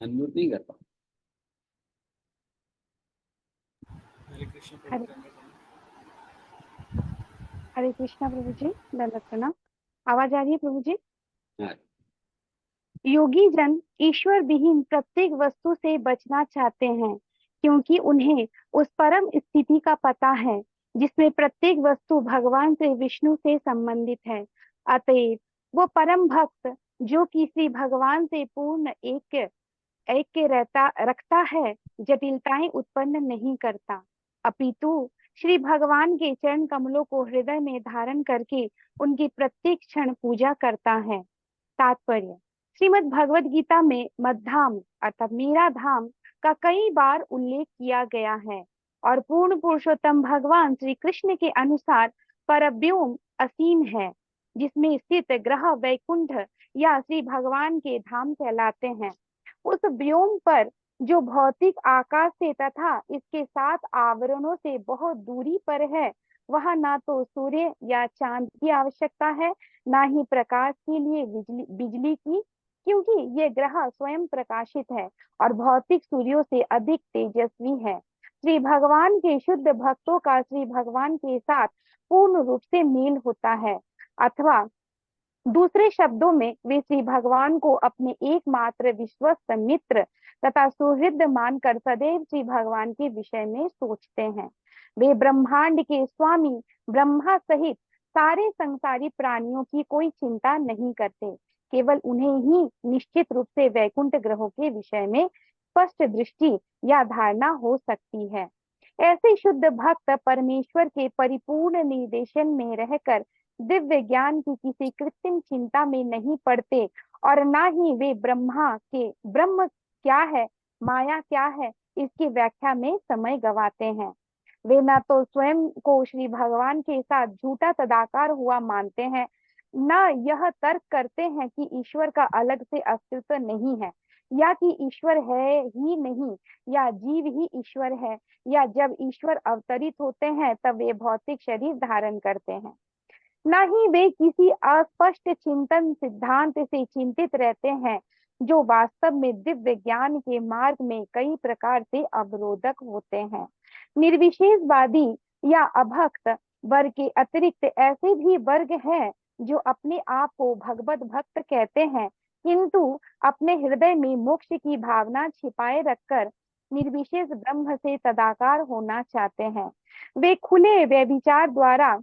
अनम्यूट नहीं करता। हरे कृष्ण हरे प्रभु। हरे कृष्णा प्रभु जी, दंडवत प्रणाम। आवाज आ रही है प्रभु जी? हाँ। योगी जन ईश्वर विहीन प्रत्येक वस्तु से बचना चाहते हैं, क्योंकि उन्हें उस परम स्थिति का पता है जिसमें प्रत्येक वस्तु भगवान से विष्णु से संबंधित है। अतएव वो परम भक्त जो कि श्री भगवान से पूर्ण एक ऐक्य रहता रखता है, जटिलताएं उत्पन्न नहीं करता, अपितु श्री भगवान के चरण कमलों को हृदय में धारण करके उनकी प्रत्येक क्षण पूजा करता है। तात्पर्य। श्रीमद् भगवद गीता में मद्धाम अर्थात मेरा धाम का कई बार उल्लेख किया गया है और पूर्ण पुरुषोत्तम भगवान श्री कृष्ण के अनुसार परव्योम असीम है, जिसमें स्थित ग्रह वैकुंठ या श्री भगवान के धाम कहलाते हैं। उस व्योम पर जो भौतिक आकाश से तथा इसके सात आवरणों से बहुत दूरी पर है, वह ना तो सूर्य या चांद की आवश्यकता है, ना ही प्रकाश के लिए बिजली की, क्योंकि ये ग्रह स्वयं प्रकाशित है और भौतिक सूर्यों से अधिक तेजस्वी है। श्री भगवान के शुद्ध भक्तों का श्री भगवान के साथ पूर्ण रूप से मेल होता है, अथवा दूसरे शब्दों में वे श्री भगवान को अपने एकमात्र विश्वस्त मित्र तथा सुहृद मानकर सदैव श्री भगवान के विषय में सोचते हैं। वे ब्रह्मांड के स्वामी ब्रह्मा सहित सारे संसारी प्राणियों की कोई चिंता नहीं करते, केवल उन्हें ही निश्चित रूप से वैकुंठ ग्रहों के विषय में स्पष्ट दृष्टि या धारणा हो सकती है। ऐसे शुद्ध भक्त परमेश्वर के परिपूर्ण निर्देशन में रहकर दिव्य ज्ञान की किसी कृत्रिम चिंता में नहीं पड़ते और ना ही वे ब्रह्म क्या है, माया क्या है, इसकी व्याख्या में समय गवाते हैं। वे न तो स्वयं को श्री भगवान के साथ झूठा तदाकार हुआ मानते हैं, न यह तर्क करते हैं कि ईश्वर का अलग से अस्तित्व नहीं है, या कि ईश्वर है ही नहीं, या जीव ही ईश्वर है, या जब ईश्वर अवतरित होते हैं तब वे भौतिक शरीर धारण करते हैं। न ही वे किसी अस्पष्ट चिंतन सिद्धांत से चिंतित रहते हैं जो वास्तव में दिव्य ज्ञान के मार्ग में कई प्रकार से अवरोधक होते हैं। निर्विशेषवादी या अभक्त वर्ग के अतिरिक्त ऐसे भी वर्ग हैं जो अपने आप को भगवत भक्त कहते हैं, किंतु अपने हृदय में मोक्ष की भावना छिपाए रखकर निर्विशेष ब्रह्म से तदाकार होना चाहते हैं। वे खुले व्यभिचार द्वारा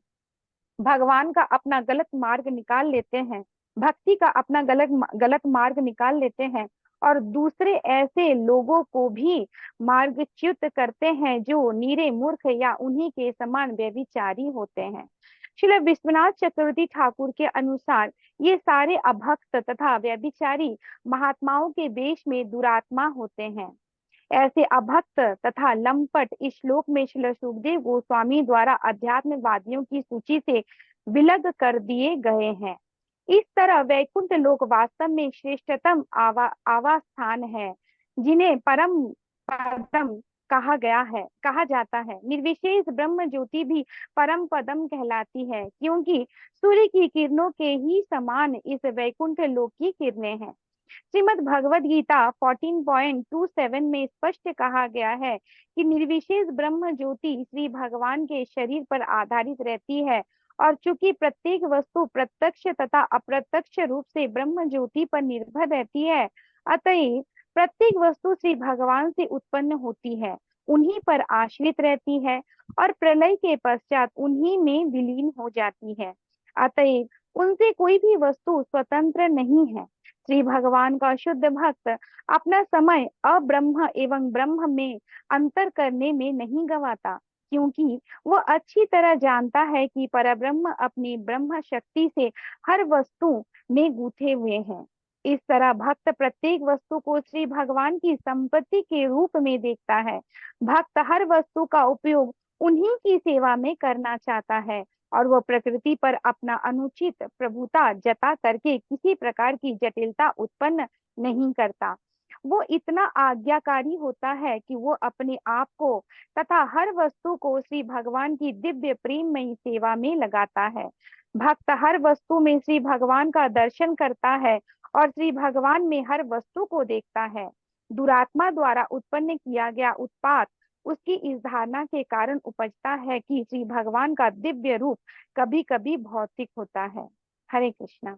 भगवान का अपना गलत मार्ग निकाल लेते हैं, भक्ति का अपना गलत गलत मार्ग निकाल लेते हैं और दूसरे ऐसे लोगों को भी मार्गच्युत करते हैं जो नीरे मूर्ख या उन्हीं के समान व्यभिचारी होते हैं। श्रील विश्वनाथ चक्रवर्ती ठाकुर के अनुसार ये सारे अभक्त तथा व्यभिचारी महात्माओं के वेश में दुरात्मा होते हैं। ऐसे अभक्त तथा लंपट इस श्लोक में श्रील सुखदेव गोस्वामी द्वारा अध्यात्मवादियों की सूची से विलग कर दिए गए हैं। इस तरह वैकुंठ लोक वास्तव में श्रेष्ठतम आवास स्थान है, जिन्हें परम पदम कहा जाता है। निर्विशेष ब्रह्म ज्योति भी परम पदम कहलाती है, क्योंकि सूर्य की किरणों के ही समान इस वैकुंठ लोक की किरणें हैं। श्रीमद् भगवद गीता 14.27 में स्पष्ट कहा गया है कि निर्विशेष ब्रह्म ज्योति श्री भगवान के शरीर पर आधारित रहती है, और चूंकि प्रत्येक वस्तु प्रत्यक्ष तथा अप्रत्यक्ष रूप से ब्रह्म ज्योति पर निर्भर रहती है, अतएव प्रत्येक वस्तु श्री भगवान से उत्पन्न होती है, उन्हीं पर आश्रित रहती है और प्रलय के पश्चात उन्हीं में विलीन हो जाती है। अतएव उनसे कोई भी वस्तु स्वतंत्र नहीं है। श्री भगवान का शुद्ध भक्त अपना समय अब्रह्म एवं ब्रह्म में अंतर करने में नहीं गवाता, क्योंकि वह अच्छी तरह जानता है कि परब्रह्म अपनी ब्रह्म शक्ति से हर वस्तु में गूंथे हुए हैं। इस तरह भक्त प्रत्येक वस्तु को श्री भगवान की संपत्ति के रूप में देखता है। भक्त हर वस्तु का उपयोग उन्हीं की सेवा में करना चाहता है, और वह प्रकृति पर अपना अनुचित प्रभुता जता करके किसी प्रकार की जटिलता उत्पन्न नहीं करता। वो इतना आज्ञाकारी होता है कि वो अपने आप को तथा हर वस्तु को श्री भगवान की दिव्य प्रेममयी सेवा में लगाता है। भक्त हर वस्तु में श्री भगवान का दर्शन करता है और श्री भगवान में हर वस्तु को देखता है। दुरात्मा द्वारा उत्पन्न किया गया उत्पात उसकी इस धारणा के कारण उपजता है कि श्री भगवान का दिव्य रूप कभी कभी भौतिक होता है। हरे कृष्णा।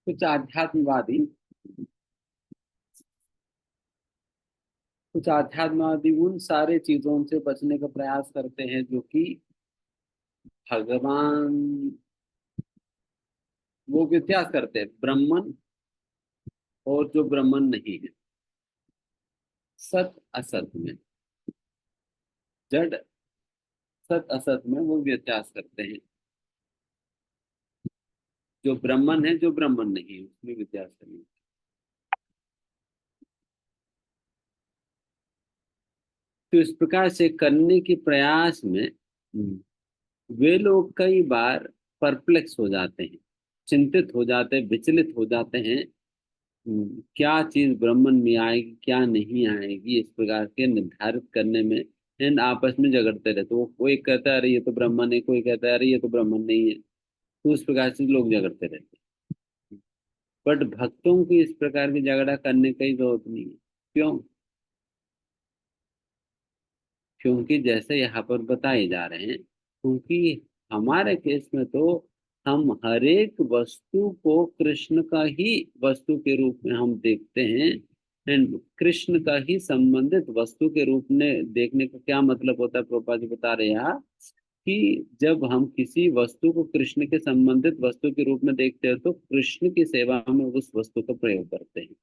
कुछ आध्यात्मवादी उन सारे चीजों से बचने का प्रयास करते हैं जो कि भगवान, वो व्यत्यास करते हैं ब्राह्मण और जो ब्राह्मण नहीं है, सत असत में, जड़ सत असत में वो व्यत्यास करते हैं। जो ब्राह्मण है जो ब्राह्मण नहीं है उसमें व्यत्यास करेंगे। तो इस प्रकार से करने के प्रयास में वे लोग कई बार परप्लेक्स हो जाते हैं, चिंतित हो जाते हैं, विचलित हो जाते हैं। क्या चीज ब्राह्मण में आएगी क्या नहीं आएगी, इस प्रकार के निर्धारित करने में एंड आपस में झगड़ते रहते। वो कोई कहता है अरे ये तो ब्राह्मण है, कोई कहता है अरे ये तो ब्राह्मण नहीं है। तो उस प्रकार से लोग झगड़ते रहते हैं। बट भक्तों की इस प्रकार की झगड़ा करने की जरूरत नहीं है। क्यों? क्योंकि जैसे यहाँ पर बताए जा रहे हैं, क्योंकि हमारे केस में तो हम हर एक वस्तु को कृष्ण का ही वस्तु के रूप में हम देखते हैं। एंड कृष्ण का ही संबंधित वस्तु के रूप में देखने का क्या मतलब होता है, प्रभुपाद जी बता रहे हैं कि जब हम किसी वस्तु को कृष्ण के संबंधित वस्तु के रूप में देखते हैं तो कृष्ण की सेवा में उस वस्तु का प्रयोग करते हैं।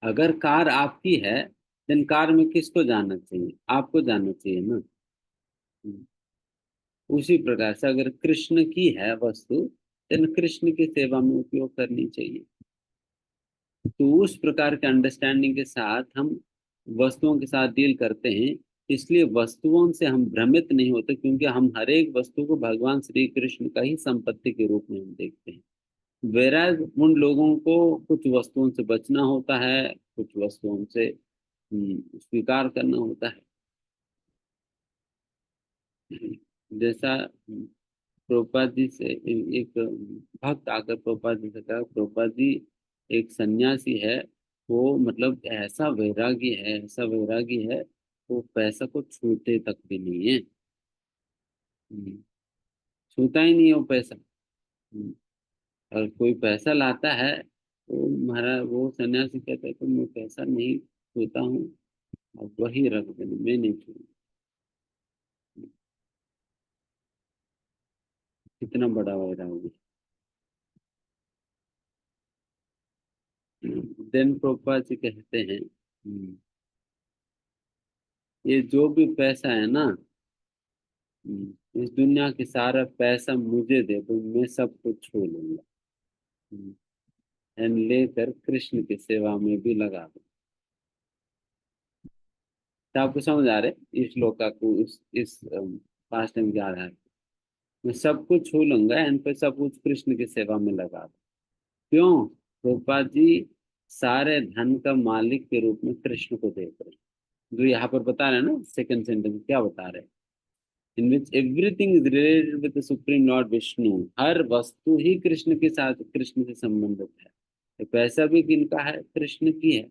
अगर कार आपकी है देन कार में किसको जाना चाहिए? आपको जाना चाहिए ना। हम्म, उसी प्रकार से अगर कृष्ण की है वस्तु देन कृष्ण की सेवा में उपयोग करनी चाहिए। तो उस प्रकार के अंडरस्टैंडिंग के साथ हम वस्तुओं के साथ डील करते हैं। इसलिए वस्तुओं से हम भ्रमित नहीं होते, क्योंकि हम हर एक वस्तु को भगवान श्री कृष्ण का ही संपत्ति के रूप में हम देखते हैं। वेराज उन लोगों को कुछ वस्तुओं से बचना होता है, कुछ वस्तुओं से स्वीकार करना होता है। जैसा प्रभुपाद जी से एक भक्त आकर प्रभुपाद जी से कहा, प्रभुपाद जी एक सन्यासी है, वो मतलब ऐसा वैरागी है, वो पैसा को छूते तक भी नहीं है। हम्म, छूता ही नहीं है वो पैसा। और कोई पैसा लाता है तो महाराज वो सन्यासी कहता है कि मैं पैसा नहीं छूता हूँ, और वही रख देना, मैं नहीं छूऊंगा। कितना बड़ा वैरागी। देन प्रभुपाद जी कहते हैं, ये जो भी पैसा है ना, इस दुनिया की सारा पैसा मुझे दे दो, मैं सब कुछ छू लूंगा। एंड लेकर कृष्ण की सेवा में भी लगा दो। तो आपको समझ आ रहे इस श्लोका को, इस पास्ट टाइम के आधार पर मैं सब कुछ छू लूंगा एंड फिर सब कुछ कृष्ण की सेवा में लगा दो। क्यों? प्रभुपाद जी सारे धन का मालिक के रूप में कृष्ण को देख रहे हैं। जो यहाँ पर बता रहे हैं ना, सेकंड सेंटेंस क्या बता रहे हैं, in which everything is related with the supreme lord Vishnu. हर वस्तु ही कृष्ण के साथ, कृष्ण से संबंधित है। तो पैसा भी किनका है? कृष्ण की है।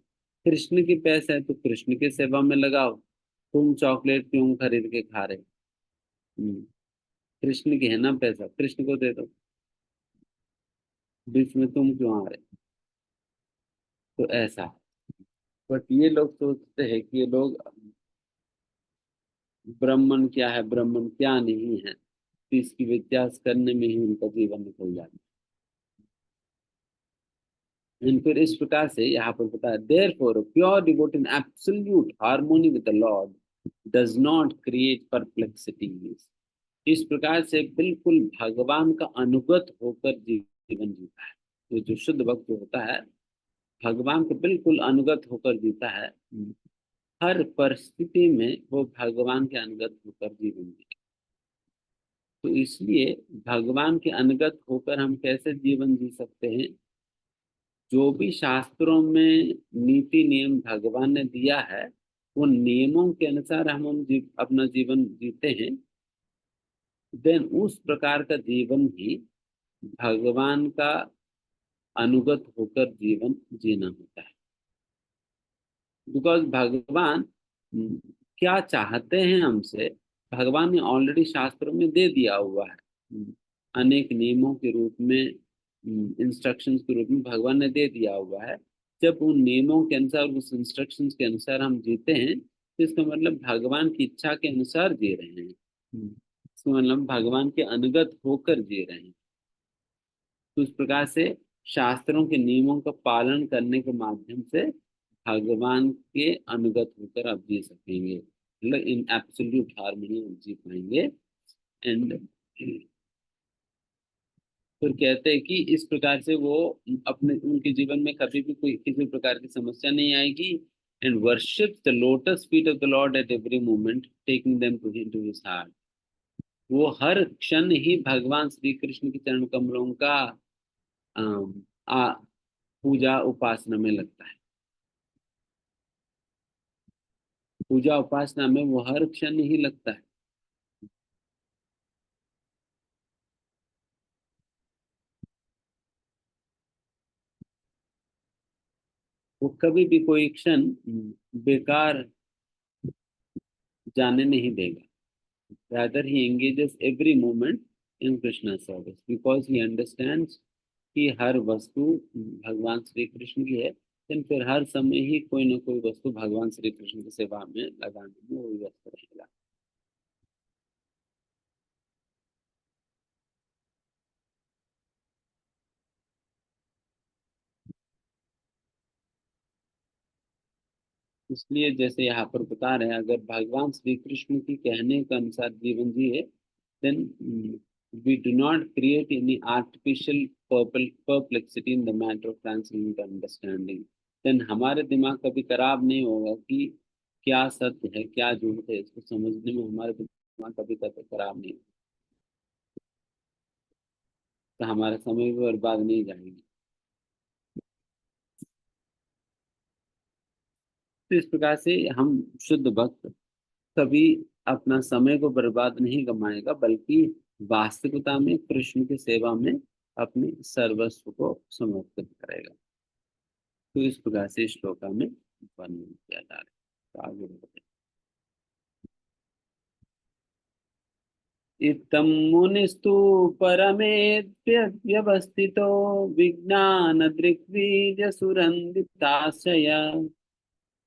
कृष्ण की पैसा है तो कृष्ण की सेवा में लगाओ। तुम चॉकलेट क्यों खरीद के खा रहे? हम्म, कृष्ण की है ना पैसा, कृष्ण को दे दो। बीच में तुम क्यों आ रहे? तो ऐसा। बट ये लोग सोचते हैं कि ये लोग ब्राह्मण क्या है, ब्राह्मण क्या नहीं है, तो इसकी व्यत्यास करने में ही उनका जीवन निकल जाता है। फिर इस प्रकार से यहाँ पर बताया, therefore pure devote in absolute harmony with the lord does not create perplexities. इस प्रकार से बिल्कुल भगवान का अनुगत होकर जीवन जीता है। तो जो शुद्ध भक्त होता है, भगवान के बिल्कुल अनुगत होकर जीता है, हर परिस्थिति में वो भगवान के अनुगत होकर जीवन जीता है। तो इसलिए भगवान के अनुगत होकर हम कैसे जीवन जी सकते हैं? जो भी शास्त्रों में नीति नियम भगवान ने दिया है, उन नियमों के अनुसार अपना जीवन जीते हैं, देन उस प्रकार का जीवन ही भगवान का अनुगत होकर जीवन जीना होता है। बिकॉज भगवान क्या चाहते हैं हमसे, भगवान ने ऑलरेडी शास्त्रों में दे दिया हुआ है। अनेक नियमों के रूप में, इंस्ट्रक्शंस के रूप में भगवान ने दे दिया हुआ है। जब उन नियमों के अनुसार, उस इंस्ट्रक्शंस के अनुसार हम जीते हैं, तो इसका मतलब भगवान की इच्छा के अनुसार जी रहे हैं। इसका मतलब भगवान के अनुगत होकर जी रहे हैं। तो इस प्रकार से शास्त्रों के नियमों का पालन करने के माध्यम से भगवान के अनुगत होकर आप जी सकेंगे, मतलब इन एब्सोल्यूट हार्मनी आप जी पाएंगे। एंड फिर कहते हैं कि इस प्रकार से वो अपने, उनके जीवन में कभी भी कोई किसी प्रकार की समस्या नहीं आएगी। And worship the lotus feet of the lord at every moment, taking them to his heart. वो हर क्षण ही भगवान श्री कृष्ण के चरण कमलों का अम, आ, पूजा उपासना में लगता है। पूजा उपासना में वो हर क्षण ही लगता है। वो कभी भी कोई क्षण बेकार जाने नहीं देगा। rather he engages every moment in Krishna service because he understands कि हर वस्तु भगवान श्री कृष्ण की है। लेकिन फिर हर समय ही कोई ना कोई वस्तु भगवान श्री कृष्ण की सेवा में लगाने में वो व्यस्त रहेगा। इसलिए जैसे यहाँ पर बता रहे हैं, अगर भगवान श्री कृष्ण की कहने के अनुसार जीवन जिए, then we do not create any artificial perplexity in the matter of transcendental understanding। then हमारे दिमाग कभी खराब नहीं होगा कि क्या सत्य है क्या झूठ है, इसको समझने में हमारे दिमाग कभी कभी खराब नहीं होगा। तो हमारा समय भी बर्बाद नहीं जाएगी। तो इस प्रकार से हम शुद्ध भक्त कभी अपना समय को बर्बाद नहीं गमाएगा, बल्कि वास्तविकता में कृष्ण की सेवा में अपने सर्वस्व को समर्पित करेगा। तो इस प्रकार से श्लोका में वर्णन किया जा रहा है। तो आगे बढ़ते हैं। इत्थं मुनिस्तु परमेत्य व्यवस्थितो विज्ञानदृग्बीजसुरन्दिताशय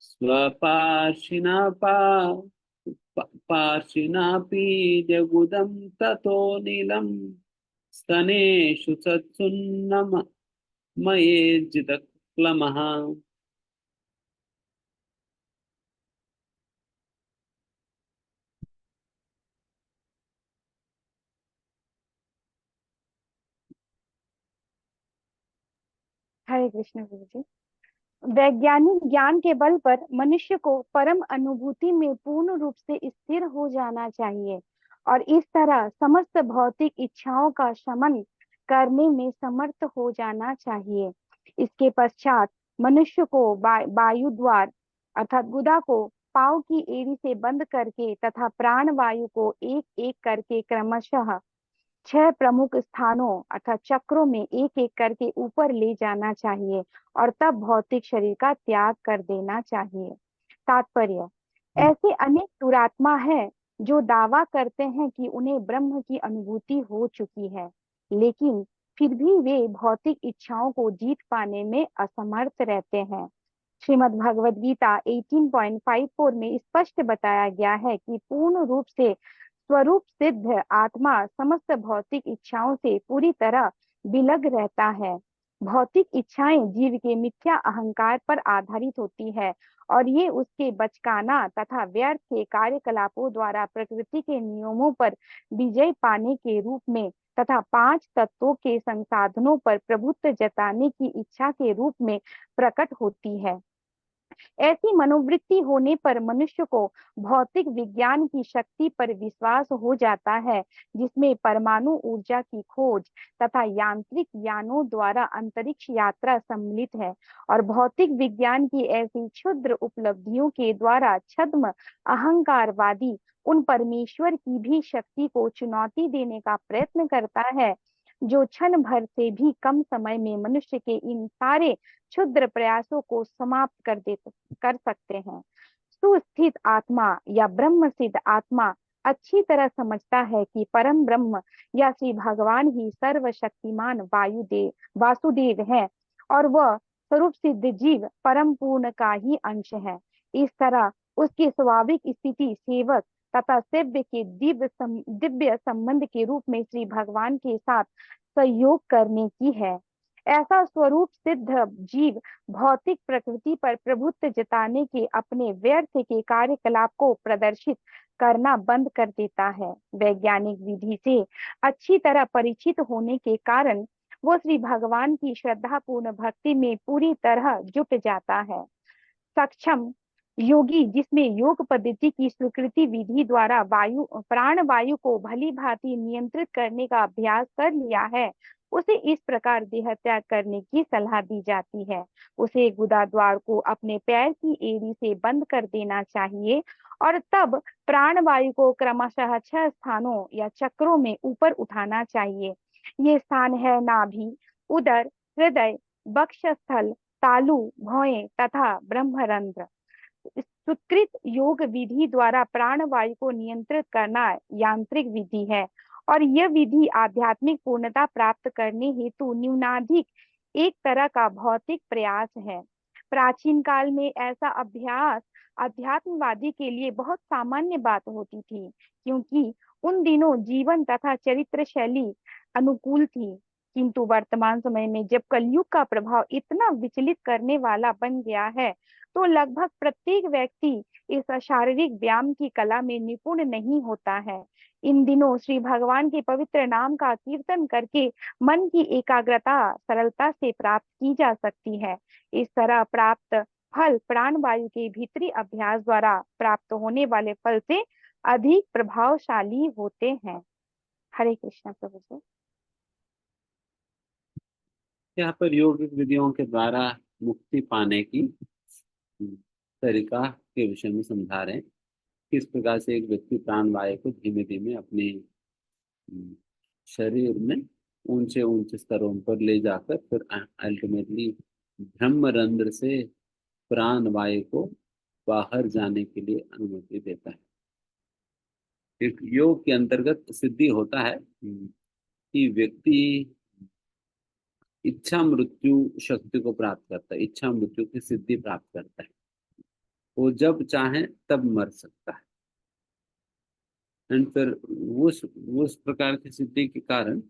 स्वपार्शिना पार्शिनापि जगुदं ततो नीलं स्तनेषु सत्सुन्नम मयेजितक्लमः। हरे कृष्ण गुरु जी। वैज्ञानिक ज्ञान के बल पर मनुष्य को परम अनुभूति में पूर्ण रूप से स्थिर हो जाना चाहिए और इस तरह समस्त भौतिक इच्छाओं का शमन करने में समर्थ हो जाना चाहिए। इसके पश्चात मनुष्य को वायु द्वार अर्थात गुदा को पांव की एड़ी से बंद करके तथा प्राण वायु को एक एक करके क्रमशः 6 प्रमुख स्थानों अर्थात चक्रों में एक एक करके ऊपर ले जाना चाहिए और तब भौतिक शरीर का त्याग कर देना चाहिए। तात्पर्य, ऐसे अनेक दुरात्मा है जो दावा करते हैं कि उन्हें ब्रह्म की अनुभूति हो चुकी है, लेकिन फिर भी वे भौतिक इच्छाओं को जीत पाने में असमर्थ रहते हैं। श्रीमद् भगवद गीता 18.54 में स्पष्ट बताया गया है कि पूर्ण रूप से स्वरूप सिद्ध आत्मा समस्त भौतिक इच्छाओं से पूरी तरह विलग रहता है। भौतिक इच्छाएं जीव के मिथ्या अहंकार पर आधारित होती है और ये उसके बचकाना तथा व्यर्थ के कार्यकलापों द्वारा प्रकृति के नियमों पर विजय पाने के रूप में तथा 5 तत्वों के संसाधनों पर प्रभुत्व जताने की इच्छा के रूप में प्रकट होती है। ऐसी मनोवृत्ति होने पर मनुष्य को भौतिक विज्ञान की शक्ति पर विश्वास हो जाता है, जिसमें परमाणु ऊर्जा की खोज तथा यांत्रिक यानों द्वारा अंतरिक्ष यात्रा सम्मिलित है और भौतिक विज्ञान की ऐसी क्षुद्र उपलब्धियों के द्वारा छद्म अहंकारवादी उन परमेश्वर की भी शक्ति को चुनौती देने का प्रयत्न करता है, जो क्षण भर से भी कम समय में मनुष्य के इन सारे क्षुद्र प्रयासों को समाप्त कर सकते हैं। सुस्थित आत्मा या ब्रह्म सिद्ध आत्मा अच्छी तरह समझता है कि परम ब्रह्म या श्री भगवान ही सर्वशक्तिमान वासुदेव है और वह स्वरूप सिद्ध जीव परम पूर्ण का ही अंश है। इस तरह उसकी स्वाभाविक स्थिति सेवक तथा सेव्य के दिव्य संबंध के रूप में श्री भगवान के साथ सहयोग करने की है। ऐसा स्वरूप सिद्ध जीव भौतिक प्रकृति पर प्रभुत्व जताने के अपने व्यर्थ के कार्यकलाप को प्रदर्शित करना बंद कर देता है। वैज्ञानिक विधि से अच्छी तरह परिचित होने के कारण वो श्री भगवान की श्रद्धापूर्ण भक्ति में पूरी तरह जुट जाता है। सक्षम योगी जिसमें योग पद्धति की स्वीकृति विधि द्वारा प्राण वायु को भली भांति नियंत्रित करने का अभ्यास कर लिया है, उसे इस प्रकार देह त्याग करने की सलाह दी जाती है। उसे गुदा द्वार को अपने पैर की एड़ी से बंद कर देना चाहिए और तब प्राण वायु को क्रमशः 6 स्थानों या चक्रों में ऊपर उठाना चाहिए। ये स्थान है नाभि, उदर, हृदय, वक्षस्थल, तालु, भौएं तथा ब्रह्मरंध्र। स्वीकृत योग विधि द्वारा प्राण वायु को नियंत्रित करना यांत्रिक विधि है और यह विधि आध्यात्मिक पूर्णता प्राप्त करने हेतु न्यूनाधिक एक तरह का भौतिक प्रयास है। प्राचीन काल में ऐसा अभ्यास अध्यात्मवादी के लिए बहुत सामान्य बात होती थी, क्योंकि उन दिनों जीवन तथा चरित्र शैली अनुकूल थी। किंतु वर्तमान समय में जब कलयुग का प्रभाव इतना विचलित करने वाला बन गया है, तो लगभग प्रत्येक व्यक्ति इस शारीरिक व्यायाम की कला में निपुण नहीं होता है। इन दिनों श्री भगवान के पवित्र नाम का कीर्तन करके मन की एकाग्रता सरलता से प्राप्त की जा सकती है। इस तरह प्राप्त फल प्राण वायु के भीतरी अभ्यास द्वारा प्राप्त होने वाले फल से अधिक प्रभावशाली होते हैं। हरे कृष्ण प्रभु जी। यहाँ पर योग विधियों के द्वारा मुक्ति पाने की तरीका के विषय में समझा रहे हैं किस प्रकार से एक व्यक्ति प्राणवायु को धीमे धीमे अपने शरीर में ऊंचे ऊंचे स्तरों पर ले जाकर फिर अल्टीमेटली ब्रह्मरंध्र से प्राण वायु को बाहर जाने के लिए अनुमति देता है। एक योग के अंतर्गत सिद्धि होता है कि व्यक्ति इच्छा मृत्यु शक्ति को प्राप्त करता है, इच्छा मृत्यु की सिद्धि प्राप्त करता है। वो जब चाहे तब मर सकता है। एंड फिर उस प्रकार की सिद्धि के कारण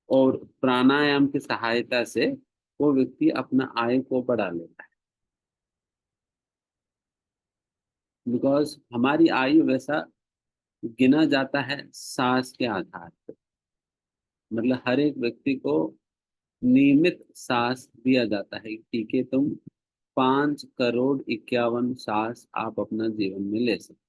और प्राणायाम की सहायता से वो व्यक्ति अपना आयु को बढ़ा लेता है। बिकॉज हमारी आयु वैसा गिना जाता है सांस के आधार पर। मतलब हर एक व्यक्ति को नियमित सांस दिया जाता है, ठीक है, तुम 5 करोड़ 51 सांस आप अपना जीवन में ले सकते।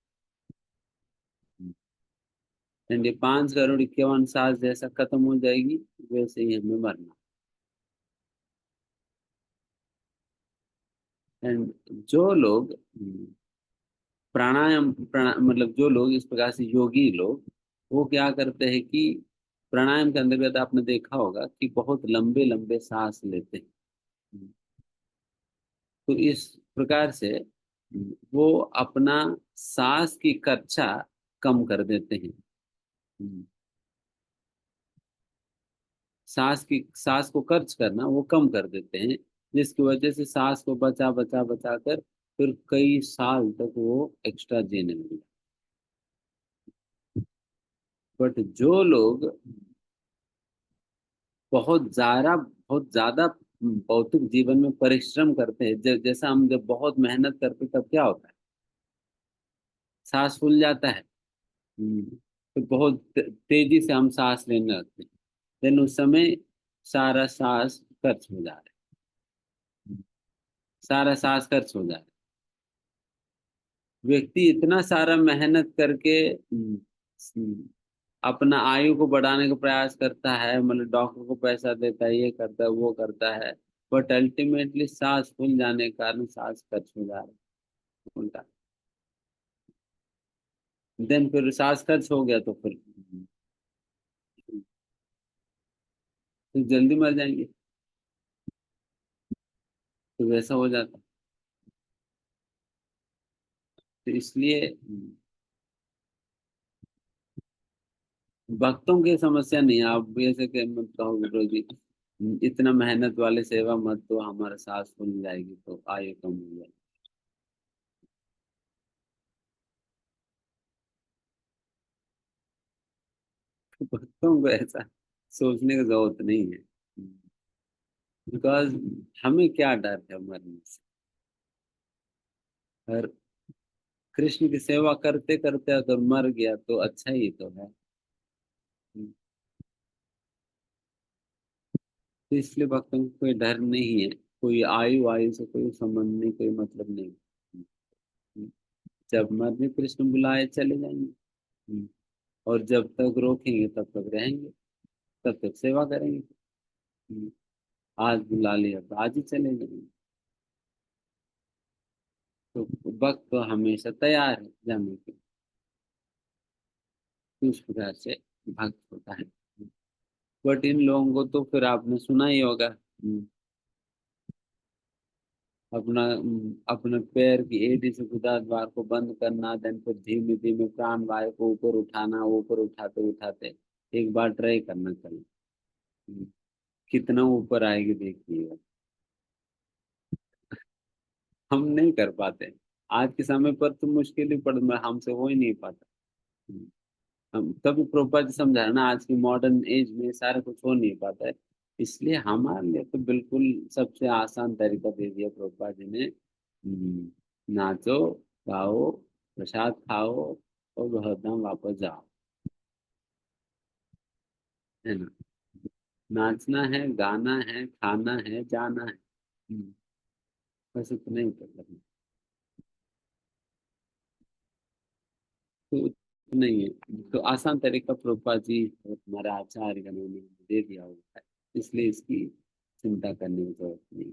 एंड ये 5 करोड़ 51 सांस जैसा खत्म हो जाएगी वैसे ही हमें मरना। एंड जो लोग मतलब जो लोग इस प्रकार से योगी लोग, वो क्या करते हैं कि प्राणायाम के अंतर्गत आपने देखा होगा कि बहुत लंबे लंबे सांस लेते हैं। तो इस प्रकार से वो अपना सांस की कक्षा कम कर देते हैं। सांस को खर्च करना वो कम कर देते हैं, जिसकी वजह से सांस को बचा बचा बचा कर फिर कई साल तक वो एक्स्ट्रा जीने लगे। बट जो लोग बहुत ज्यादा भौतिक जीवन में परिश्रम करते हैं, जैसा हम जब बहुत मेहनत करते तब क्या होता है, सांस फूल जाता है। तो बहुत तेजी से हम सांस लेने लगते हैं। देन उस समय सारा सांस खर्च हो जा रहा है, सारा सांस खर्च हो जा रहा है। व्यक्ति इतना सारा मेहनत करके अपना आयु को बढ़ाने का प्रयास करता है, मतलब डॉक्टर को पैसा देता है, ये करता है वो करता है, बट अल्टीमेटली सांस फूल जाने के कारण सांस खर्च हो जा रहा है उल्टा। देन फिर सांस खर्च हो गया तो फिर जल्दी मर जाएंगे। तो वैसा हो जाता है। तो इसलिए भक्तों की समस्या नहीं है। आप ऐसे कि मत कहो गुरु जी इतना मेहनत वाले सेवा मत तो हमारा सांस फूल जाएगी तो आयु कम हो जाएगी। तो भक्तों को ऐसा सोचने की जरूरत नहीं है। बिकॉज हमें क्या डर है मरने से। और कृष्ण की सेवा करते करते अगर मर गया तो अच्छा ही तो है। तो इसलिए भक्तों को कोई डर नहीं है, कोई आयु आयु से कोई संबंध नहीं, कोई मतलब नहीं। जब मरने कृष्ण बुलाए चले जाएंगे, और जब तक रोकेंगे तब तक रहेंगे, तब तक सेवा करेंगे। आज बुला लिया तो आज ही चले जाएंगे। तो वक्त तो हमेशा तैयार है जाने के। तो उस प्रकार से भक्त होता है। बट इन लोगों को तो फिर आपने सुना ही होगा, अपने पैर की एड़ी से गुदा द्वार को बंद करना, देन फिर धीमे धीमे प्राण वायु को ऊपर उठाना, ऊपर उठाते उठाते एक बार ट्राई करना चाहिए। कितना ऊपर आएगी देखिएगा। हम नहीं कर पाते। आज के समय पर तो मुश्किल ही पड़, हमसे हो ही नहीं पाता। हम तभी प्रोपर समझा ना, आज की मॉडर्न एज में सारा कुछ हो नहीं पाता है। इसलिए हमारे लिए तो बिल्कुल सबसे आसान तरीका दे दिया प्रोपा जी ने। नाचो, गाओ, प्रसाद खाओ और बहुत वापस जाओ। है ना। नाचना है, गाना है, खाना है, जाना है। बस इतना ही करना। तो नहीं है तो आसान तरीका प्रोपा जी और हमारे आचार्य गणों ने दे दिया हुआ है। इसलिए इसकी चिंता करने की जरूरत नहीं।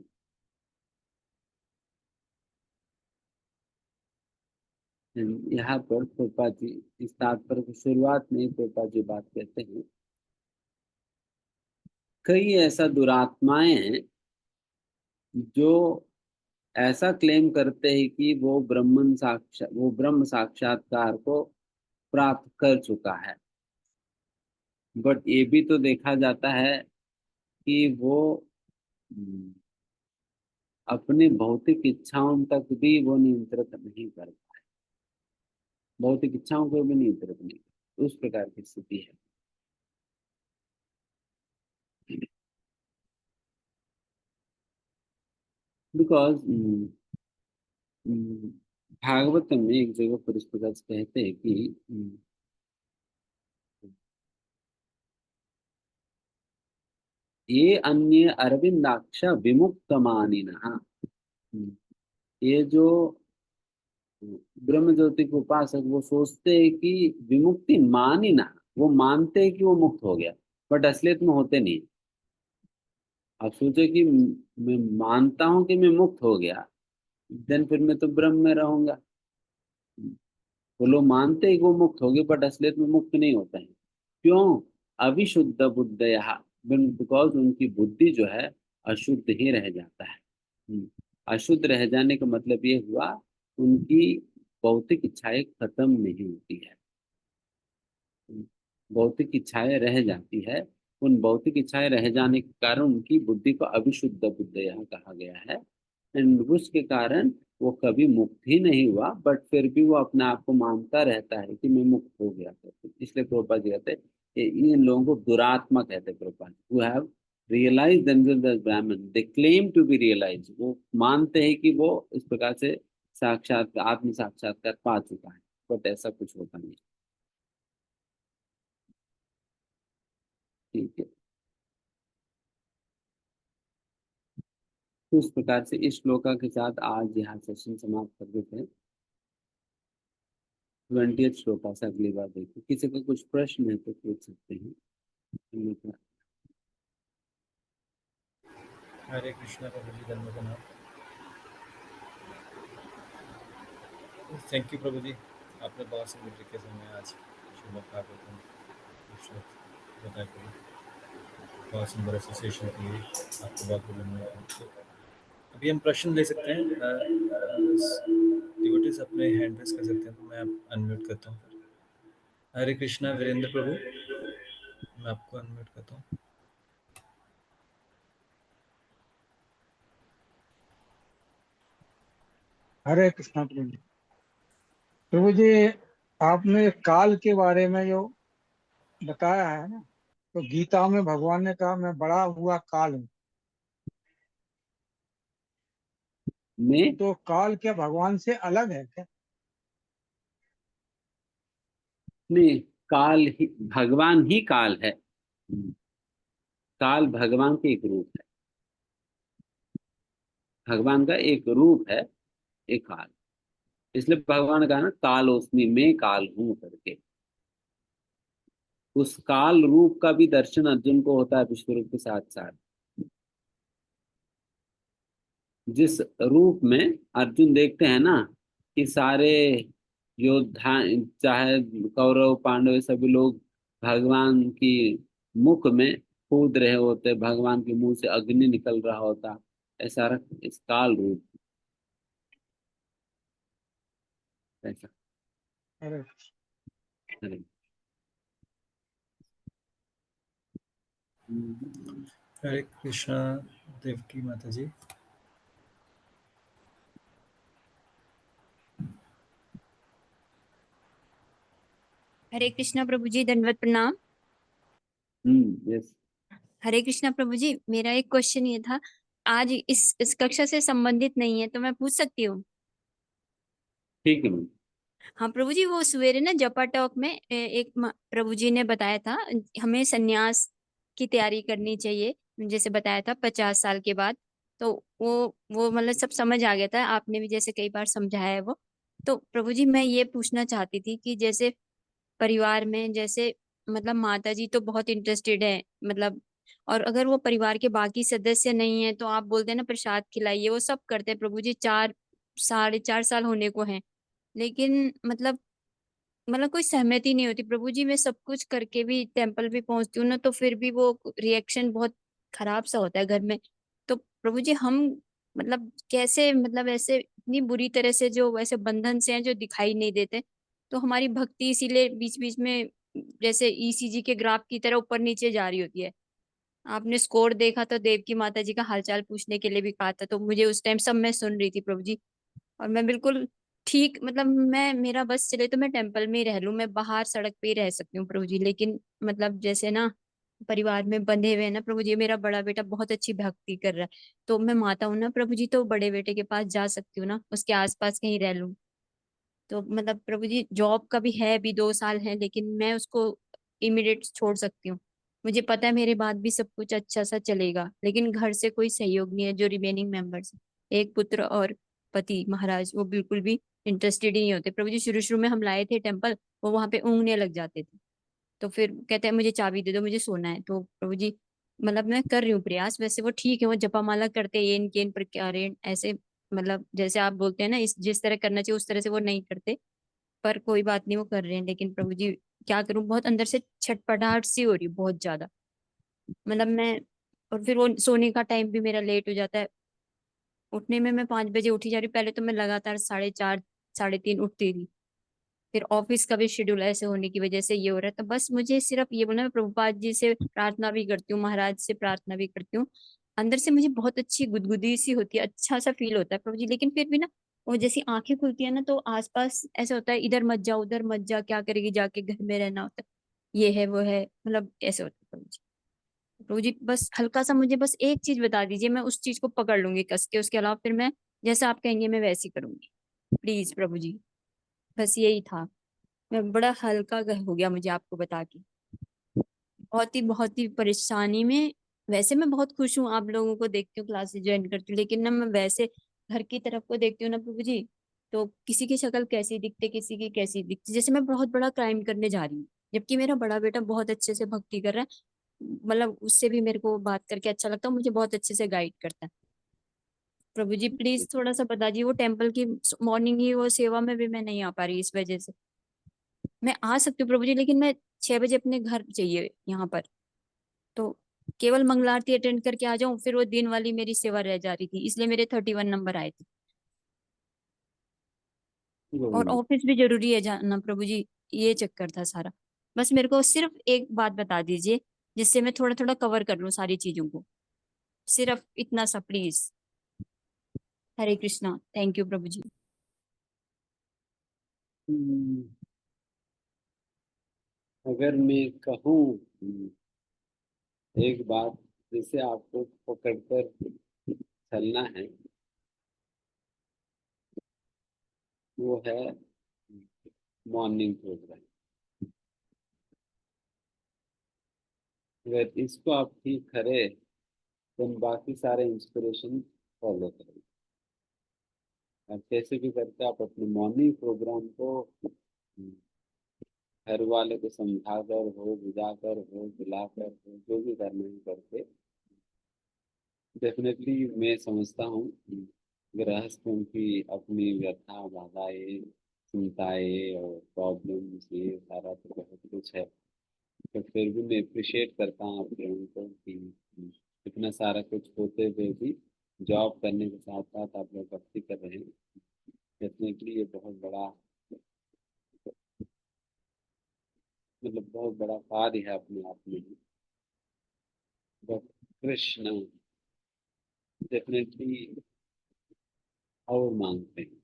यहाँ पर प्रभुपाद जी इस तात्पर्य की शुरुआत में प्रभुपाद जी बात कहते हैं, कई ऐसा दुरात्माएं हैं जो ऐसा क्लेम करते हैं कि वो ब्रह्म साक्षात्कार को प्राप्त कर चुका है, बट ये भी तो देखा जाता है कि वो हम्म, अपनी भौतिक इच्छाओं तक भी वो नियंत्रित नहीं कर पाए, भौतिक इच्छाओं को भी नियंत्रित नहीं कर, उस प्रकार की स्थिति है। बिकॉज भागवत में एक जगह पर इस प्रकार से कहते हैं कि ये अन्य अरविंदाक्ष विमुक्त मानिनः, ये जो ब्रह्म ज्योति के उपासक वो सोचते हैं कि विमुक्ति मानिना, वो मानते हैं कि वो मुक्त हो गया, बट असलियत में होते नहीं। आप सोचो कि मैं मानता हूं कि मैं मुक्त हो गया, देन फिर मैं तो ब्रह्म में रहूंगा। वो लोग मानते हैं कि वो मुक्त हो गए, बट असलियत में मुक्त नहीं होते हैं। क्यों? अविशुद्ध बुद्धयः, बिकॉज उनकी बुद्धि जो है अशुद्ध ही रह जाता है। अशुद्ध रह जाने का मतलब ये हुआ, उनकी भौतिक इच्छाएं खत्म नहीं होती है, भौतिक इच्छाएं रह जाती है। उन भौतिक इच्छाएं रह जाने के कारण उनकी बुद्धि को अविशुद्ध बुद्धयः कहा गया है। एंड उसके कारण वो कभी मुक्त ही नहीं हुआ, बट फिर भी वो अपने आप को मानता रहता है कि मैं मुक्त हो गया करके। इसलिए प्रभुपाद जी कहते हैं, इन लोगों को दुरात्मा कहते हैं Prabhupada, who have realize themselves as brahmana, they claim to be realize, वो मानते हैं कि वो इस प्रकार से साक्षात आत्म साक्षात्कार पा चुका है, बट ऐसा कुछ होता नहीं। ठीक है, तो इस प्रकार से इस श्लोका के साथ आज यहाँ सेशन समाप्त कर देते हैं। 20th श्लोका से अगली बार देखिए, किसी का कुछ प्रश्न है तो पूछ सकते हैं, अन्यथा हरे कृष्णा प्रभु जी, धन्यवाद। थैंक यू प्रभु जी, आपने बहुत सुंदर तरीके से हमें आज श्रीमद् भागवतम श्लोक बताया प्रभु, बहुत सुंदर एसोसिएशन की है, आपको बहुत बहुत धन्यवाद। तो अभी हम प्रश्न ले सकते हैं, डिवोटीज अपने हैंड रेस कर सकते हैं, तो मैं अनम्यूट करता हूँ। हरे कृष्णा वीरेंद्र प्रभु, मैं आपको अनम्यूट करता हूँ। हरे कृष्णा प्रभु जी। प्रभु जी, आपने काल के बारे में जो बताया है ना, तो गीता में भगवान ने कहा मैं बड़ा हुआ काल हूँ, में तो काल क्या भगवान से अलग है क्या? नहीं, काल ही भगवान ही काल है। काल भगवान के एक रूप है, भगवान का एक रूप है एक काल। इसलिए भगवान ने कहा ना, कालोस्मि, मैं काल हूं करके। उस काल रूप का भी दर्शन अर्जुन को होता है विश्व रूप के साथ साथ। जिस रूप में अर्जुन देखते हैं ना कि सारे योद्धा, चाहे कौरव पांडव सभी लोग भगवान की मुख में कूद रहे होते, भगवान के मुंह से अग्नि निकल रहा होता, ऐसा इस काल रूप ऐसा। अरे अरे, हरे कृष्णा देवकी माता जी। हरे कृष्णा प्रभु जी, दंडवत प्रणाम। यस, हरे कृष्णा प्रभु जी, मेरा एक क्वेश्चन ये था, आज इस कक्षा से संबंधित नहीं है तो मैं पूछ सकती हूँ? ठीक है मैम। हाँ प्रभु जी, वो सवेरे ना जपा टॉक में एक प्रभु जी ने बताया था हमें सन्यास की तैयारी करनी चाहिए, जैसे बताया था 50 साल के बाद। तो वो मतलब सब समझ आ गया था, आपने भी जैसे कई बार समझाया है वो। तो प्रभु जी मैं ये पूछना चाहती थी कि जैसे परिवार में जैसे मतलब माता जी तो बहुत इंटरेस्टेड है, मतलब और अगर वो परिवार के बाकी सदस्य नहीं है तो आप बोलते हैं ना प्रसाद खिलाइए, वो सब करते हैं प्रभु जी। 4 साढ़े 4 साल होने को हैं, लेकिन मतलब कोई सहमति नहीं होती प्रभु जी। मैं सब कुछ करके भी टेम्पल भी पहुंचती हूँ ना, तो फिर भी वो रिएक्शन बहुत खराब सा होता है घर में। तो प्रभु जी हम कैसे ऐसे इतनी बुरी तरह से जो वैसे बंधन से हैं जो दिखाई नहीं देते, तो हमारी भक्ति इसीलिए बीच बीच में जैसे ईसीजी के ग्राफ की तरह ऊपर नीचे जा रही होती है। आपने स्कोर देखा तो देवकी माता जी का हालचाल पूछने के लिए भी कहा था, तो मुझे उस टाइम सब मैं सुन रही थी प्रभु जी। और मैं बिल्कुल ठीक मैं मेरा बस चले तो मैं टेम्पल में ही रह लूं, मैं बाहर सड़क पे ही रह सकती हूँ प्रभु जी। लेकिन जैसे ना परिवार में बंधे हुए हैं ना प्रभु जी, मेरा बड़ा बेटा बहुत अच्छी भक्ति कर रहा है, तो मैं माता हूँ ना प्रभु जी, तो बड़े बेटे के पास जा सकती हूँ ना, उसके आसपास कहीं रह लूं। तो प्रभु जी जॉब का भी है, अभी 2 साल है, लेकिन मैं उसको इमीडिएट छोड़ सकती हूँ। मुझे पता है मेरे बाद भी सब कुछ अच्छा सा चलेगा, लेकिन घर से कोई सहयोग नहीं है। जो रिमेनिंग मेंबर्स, एक पुत्र और पति महाराज, वो बिल्कुल भी इंटरेस्टेड ही नहीं होते प्रभु जी। शुरू शुरू में हम लाए थे टेम्पल, वो वहां पे ऊँगने लग जाते थे, तो फिर कहते हैं मुझे चाबी दे दो, मुझे सोना है। तो प्रभु जी मैं कर रही हूँ प्रयास, वैसे वो ठीक है, वो जपा माला करते हैं, येन केन प्रकारेण ऐसे, जैसे आप बोलते हैं ना, इस जिस तरह करना चाहिए उस तरह से वो नहीं करते, पर कोई बात नहीं, वो कर रहे हैं। लेकिन प्रभु जी क्या करूं, बहुत अंदर से छटपटाहट सी हो रही है, बहुत ज्यादा। मैं और फिर वो सोने का टाइम भी मेरा लेट हो जाता है। उठने में मैं 5 बजे उठी जा रही हूँ, पहले तो मैं लगातार 4:30 3:30 उठती थी। फिर ऑफिस का भी शेड्यूल ऐसे होने की वजह से ये हो रहा है। तो बस मुझे सिर्फ ये बोलना, मैं प्रभुपाद जी से प्रार्थना भी करती हूँ, महाराज से प्रार्थना भी करती हूँ। अंदर से मुझे बहुत अच्छी गुदगुदी सी होती है, अच्छा सा फील होता है प्रभु जी। लेकिन फिर भी ना, वो जैसी आंखें खुलती है ना, तो आसपास ऐसा होता है, इधर मत जा उधर मत जा, क्या करेगी जाके, घर में रहना होता है, ये है वो है, ऐसे होता है प्रभु जी। प्रभु जी बस हल्का सा मुझे बस एक चीज बता दीजिए, मैं उस चीज को पकड़ लूंगी कस के, उसके अलावा फिर मैं जैसा आप कहेंगे मैं वैसी करूंगी। प्लीज प्रभु जी, बस यही था। मैं बड़ा हल्का हो गया मुझे आपको बता के, बहुत ही परेशानी में। वैसे मैं बहुत खुश हूँ, आप लोगों को देखती हूँ, क्लासेस ज्वाइन करती हूँ, लेकिन ना मैं वैसे घर की तरफ को देखती हूँ ना प्रभु जी, तो किसी की शक्ल कैसी दिखती, किसी की कैसी दिखती, जैसे मैं बहुत बड़ा क्राइम करने जा रही हूँ। जबकि मेरा बड़ा बेटा बहुत अच्छे से भक्ति कर रहा है, उससे भी मेरे को बात करके अच्छा लगता है, मुझे बहुत अच्छे से गाइड करता है। प्रभु जी प्लीज थोड़ा सा बता दीजिए, वो टेम्पल की मॉर्निंग ही वो सेवा में भी मैं नहीं आ पा रही इस वजह से। मैं आ सकती हूँ प्रभु जी, लेकिन मैं 6 बजे अपने घर चाहिए यहाँ पर, तो केवल मंगल आरती अटेंड करके आ जाऊं, फिर वो दिन वाली मेरी सेवा रह जा रही थी, इसलिए मेरे 31 नंबर आए थे। और गोविंद। ऑफिस भी जरूरी है जाना प्रभु जी, ये चक्कर था सारा। बस मेरे को सिर्फ एक बात बता दीजिए, जिससे मैं थोड़ा थोड़ा कवर कर लूं सारी चीजों को, सिर्फ इतना सा please. Hare Krishna, thank you प्रभु जी। हम्म, अगर मैं कहूँ एक बात जिसे आपको पकड़कर चलना है, वो है मॉर्निंग प्रोग्राम। अगर इसको आप ठीक करे तो बाकी सारे इंस्पिरेशन फॉलो करें। आप कैसे भी करके आप अपने मॉर्निंग प्रोग्राम को घर वाले को समझाकर हो, बुझाकर हो, बुलाकर हो, जो भी करना है करके, डेफिनेटली मैं समझता हूँ गृहस्थों की अपनी व्यथा, बाधाएं, चिंताएं और प्रॉब्लम्स, ये सारा तो बहुत कुछ है। तो फिर भी मैं अप्रिशिएट करता हूँ आप लोगों को कि इतना सारा कुछ होते हुए भी जॉब करने के साथ साथ आप लोग भक्ति कर रहे हैं। डेफिनेटली ये बहुत बड़ा, बहुत बड़ा कार्य है अपने आप में। बट कृष्ण डेफिनेटली और मांगते हैं,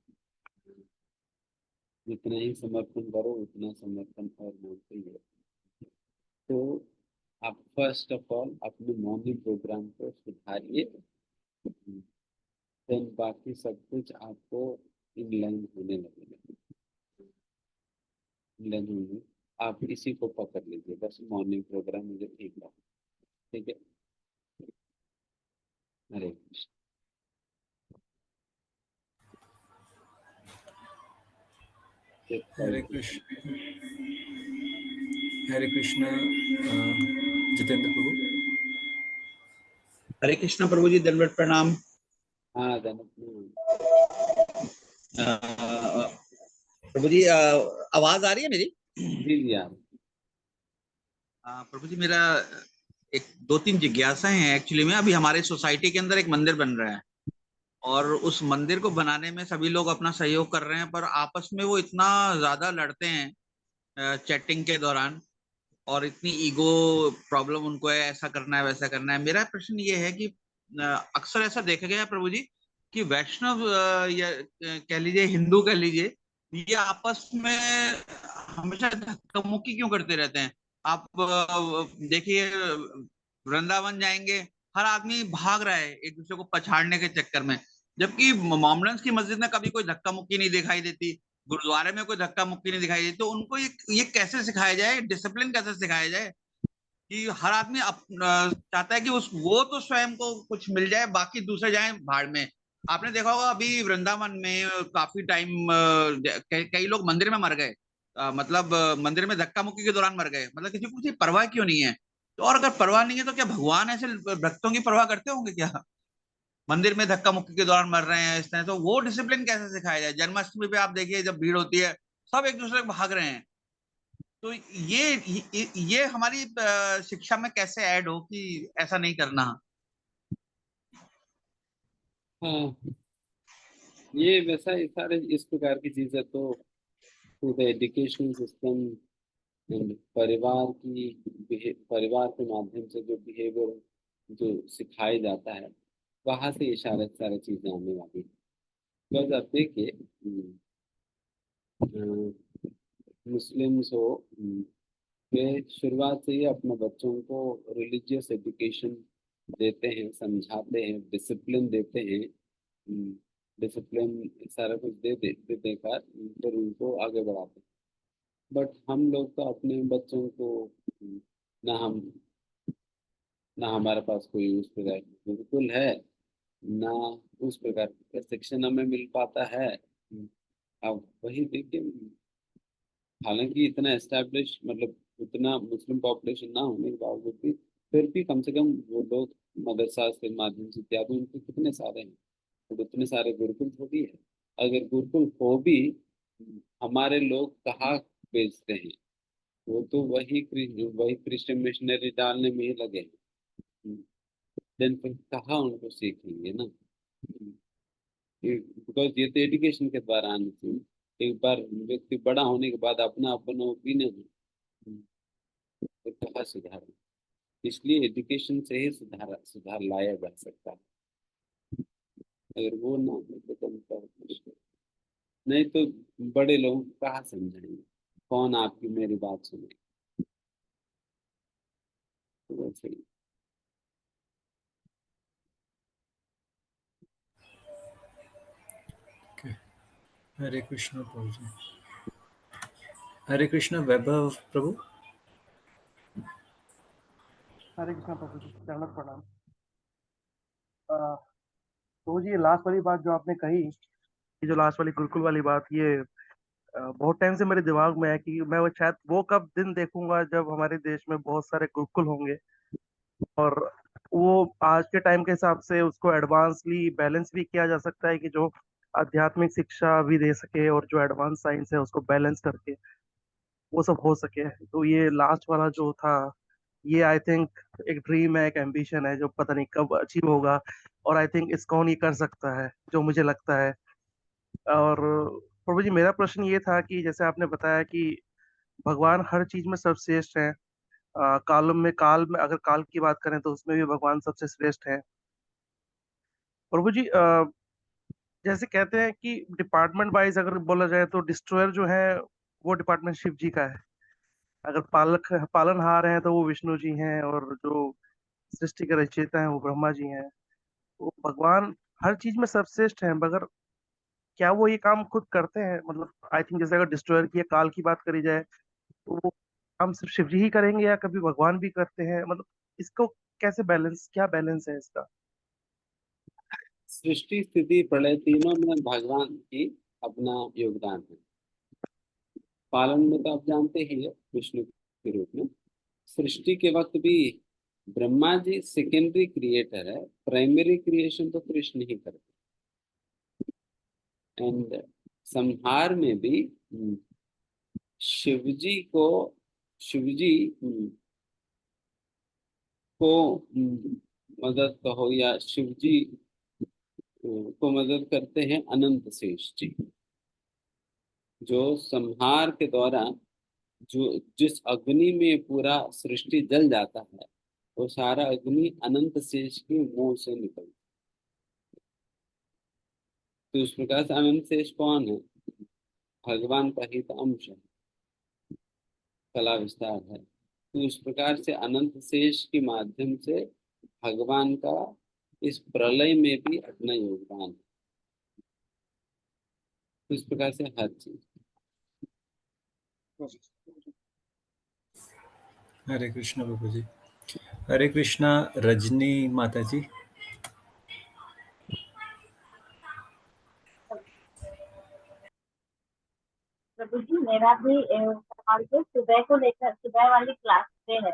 जितना ही समर्पण करो उतना समर्पण और मांगते ही है। तो आप फर्स्ट ऑफ ऑल अपने मॉर्निंग प्रोग्राम को सुधारिए, देन बाकी सब कुछ आपको इनलाइन होने लगेगा। इनलाइन होने, आप इसी को पकड़ लीजिए, बस मॉर्निंग प्रोग्राम मुझे ठीक लगा। ठीक है, हरे कृष्ण। हरे कृष्ण। हरे कृष्ण। जितेंद्र प्रभु। हरे कृष्णा प्रभु जी, दंडवत प्रणाम। हाँ धन्यवाद। प्रभु जी आवाज आ रही है मेरी? जी जी यार। प्रभु जी मेरा एक दो तीन जिज्ञासाएं हैं एक्चुअली में। अभी हमारे सोसाइटी के अंदर एक मंदिर बन रहा है और उस मंदिर को बनाने में सभी लोग अपना सहयोग कर रहे हैं, पर आपस में वो इतना ज्यादा लड़ते हैं चैटिंग के दौरान, और इतनी ईगो प्रॉब्लम उनको है, ऐसा करना है वैसा करना है। मेरा प्रश्न ये है कि अक्सर ऐसा देखा गया है प्रभु जी कि वैष्णव या कह लीजिए हिंदू कह लीजिए, ये आपस में हमेशा धक्का मुक्की क्यों करते रहते हैं? आप देखिए वृंदावन जाएंगे, हर आदमी भाग रहा है एक दूसरे को पछाड़ने के चक्कर में, जबकि मोमडन्स की मस्जिद में कभी कोई धक्का मुक्की नहीं दिखाई देती, गुरुद्वारे में कोई धक्का मुक्की नहीं दिखाई देती। तो उनको ये कैसे सिखाया जाए, डिसिप्लिन कैसे सिखाया जाए कि हर आदमी चाहता है कि उस वो तो स्वयं को कुछ मिल जाए, बाकी दूसरे जाएं भाड़ में। आपने देखा होगा अभी वृंदावन में काफी टाइम कई लोग मंदिर में मर गए, मतलब मंदिर में धक्का मुक्की के दौरान मर गए, मतलब किसी को कुछ परवाह क्यों नहीं है? तो और अगर परवाह नहीं है तो क्या भगवान ऐसे भक्तों की परवाह करते होंगे क्या? मंदिर में धक्का मुक्की के दौरान मर रहे हैं इस तरह, तो वो डिसिप्लिन कैसे सिखाया जाए? जन्माष्टमी पे आप देखिए जब भीड़ होती है सब एक दूसरे को भाग रहे हैं, तो ये हमारी शिक्षा में कैसे ऐड हो कि ऐसा नहीं करना? हाँ, ये वैसा ये सारे इस प्रकार की चीजें तो through the education system and परिवार के माध्यम से जो बिहेवियर जो सिखाया जाता है, वहां से ये सारी चीजें आने वाली है। बिकॉज आप देखिए मुस्लिम्स हो, वे शुरुआत से ही अपने बच्चों को रिलीजियस एजुकेशन देते हैं, समझाते हैं, डिसिप्लिन देते हैं, डिसिप्लिन सारा कुछ दे देकर फिर उनको आगे बढ़ाते हैं। बट हम लोग तो अपने बच्चों को ना हम ना हमारे पास कोई उस प्रकार की गुरुकुल है, ना उस प्रकार का प्रशिक्षण हमें मिल पाता है। अब वही देखिए, हालांकि इतना एस्टैब्लिश मतलब उतना मुस्लिम पॉपुलेशन ना होने के बावजूद भी फिर भी कम से कम वो लोग मदरसा के माध्यम से इत्यादि उनके कितने सारे हैं, तो उतने सारे गुरुकुल थोड़ी है। अगर गुरुकुल हो भी, हमारे लोग कहाँ बेचते हैं? वो तो वही क्रिश्चियन मिशनरी डालने में ही लगे हैं। देन फिर कहाँ उनको सीखेंगे ना? बिकॉज ये तो एजुकेशन के द्वारा आनी चाहिए। एक बार व्यक्ति बड़ा होने के बाद अपना अपना ओपिनियन तो कहाँ सुधार? इसलिए एजुकेशन से ही सुधार लाया जा सकता है। अगर वो ना हो तो बहुत मुश्किल। नहीं तो बड़े लोग कहाँ समझेंगे, कौन आपकी मेरी बात सुने? तो वैसे ही ओके, हरे कृष्णा प्रभु जी। हरे कृष्णा वैभव प्रभु। हरे कृष्णा प्रभु जी, दंडवत प्रणाम। तो जी ये लास्ट वाली बात जो आपने कही, ये जो लास्ट वाली गुरुकुल वाली बात, ये बहुत टाइम से मेरे दिमाग में है कि मैं वो शायद वो कब दिन देखूंगा जब हमारे देश में बहुत सारे गुरुकुल होंगे और वो आज के टाइम के हिसाब से उसको एडवांसली बैलेंस भी किया जा सकता है कि जो आध्यात्मिक शिक्षा भी दे सके और जो एडवांस साइंस है उसको बैलेंस करके वो सब हो सके। तो ये लास्ट वाला जो था, ये आई थिंक एक ड्रीम है, एक एम्बिशन है जो पता नहीं कब अचीव होगा, और आई थिंक इस्कॉन ये कर सकता है जो मुझे लगता है। और प्रभु जी मेरा प्रश्न ये था कि जैसे आपने बताया कि भगवान हर चीज में सर्वश्रेष्ठ है, काल में अगर काल की बात करें तो उसमें भी भगवान सबसे श्रेष्ठ है। प्रभु जी जैसे कहते हैं कि डिपार्टमेंट वाइज अगर बोला जाए तो डिस्ट्रॉयर जो है वो डिपार्टमेंट शिव जी का है, अगर पालनहार हैं तो वो विष्णु जी हैं, और जो सृष्टि के रचयिता हैं वो ब्रह्मा जी हैं। तो भगवान हर चीज में सर्वश्रेष्ठ हैं, मगर क्या वो ये काम खुद करते हैं? मतलब आई थिंक जैसे अगर डिस्ट्रॉयर की या काल की बात करी जाए तो वो काम सिर्फ शिव जी ही करेंगे या कभी भगवान भी करते हैं? मतलब इसको कैसे बैलेंस, क्या बैलेंस है इसका? सृष्टि स्थिति प्रलय तीनों में भगवान की अपना योगदान है। पालन में तो आप जानते ही है विष्णु के रूप में। सृष्टि के वक्त भी ब्रह्मा जी सेकेंडरी क्रिएटर है, प्राइमरी क्रिएशन तो कृष्ण ही करते। एंड संहार में भी शिवजी को मदद कहो या शिवजी को मदद करते हैं अनंत शेष जी, जो संहार के दौरान जो जिस अग्नि में पूरा सृष्टि जल जाता है, वो सारा अग्नि अनंत शेष के मुंह से निकलता है। तो उस प्रकार से अनंत शेष कौन है? भगवान का ही तो अंश है, कला विस्तार है। तो उस प्रकार से अनंत शेष के माध्यम से भगवान का इस प्रलय में भी अपना योगदान है। इस प्रकार से हर चीज। हरे कृष्णा बाबू जी। हरे कृष्णा रजनी माता जी। प्रभु जी, मेरा भी सवाल तो सुबह को लेकर, सुबह वाली क्लास पे है।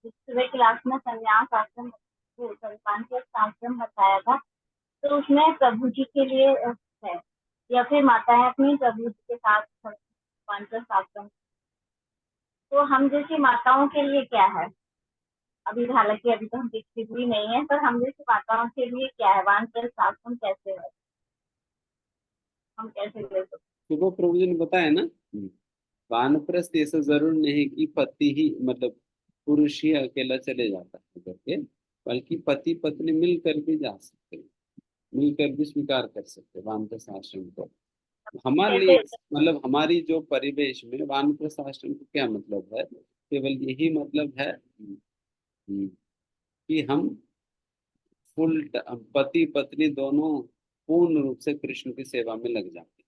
सुबह क्लास में संन्यास आश्रम, आश्रम बताया था, तो उसमें प्रभु जी के लिए है या फिर माताएं अपनी प्रभु जी के साथ आश्रम, तो हम जैसी माताओं के लिए क्या है? अभी हालांकि अभी तो हम दीक्षित भी नहीं है, पर हम जैसी माताओं के लिए क्या है? वानप्रस्थ आश्रम कैसे है, हम कैसे ले सकते? तो प्रभु जी ने बताया ना, वानप्रस्थ ऐसा जरूर नहीं कि पति ही मतलब पुरुष ही अकेला चले जाता है करके, बल्कि पति पत्नी मिलकर भी जा सकते हैं, मिलकर भी स्वीकार कर सकते हैं वानप्रस्थ आश्रम को। हमारे लिए मतलब हमारी जो परिवेश में वानप्रस्थ आश्रम को क्या मतलब है? केवल यही मतलब है कि हम फुल पति पत्नी दोनों पूर्ण रूप से कृष्ण की सेवा में लग जाते हैं,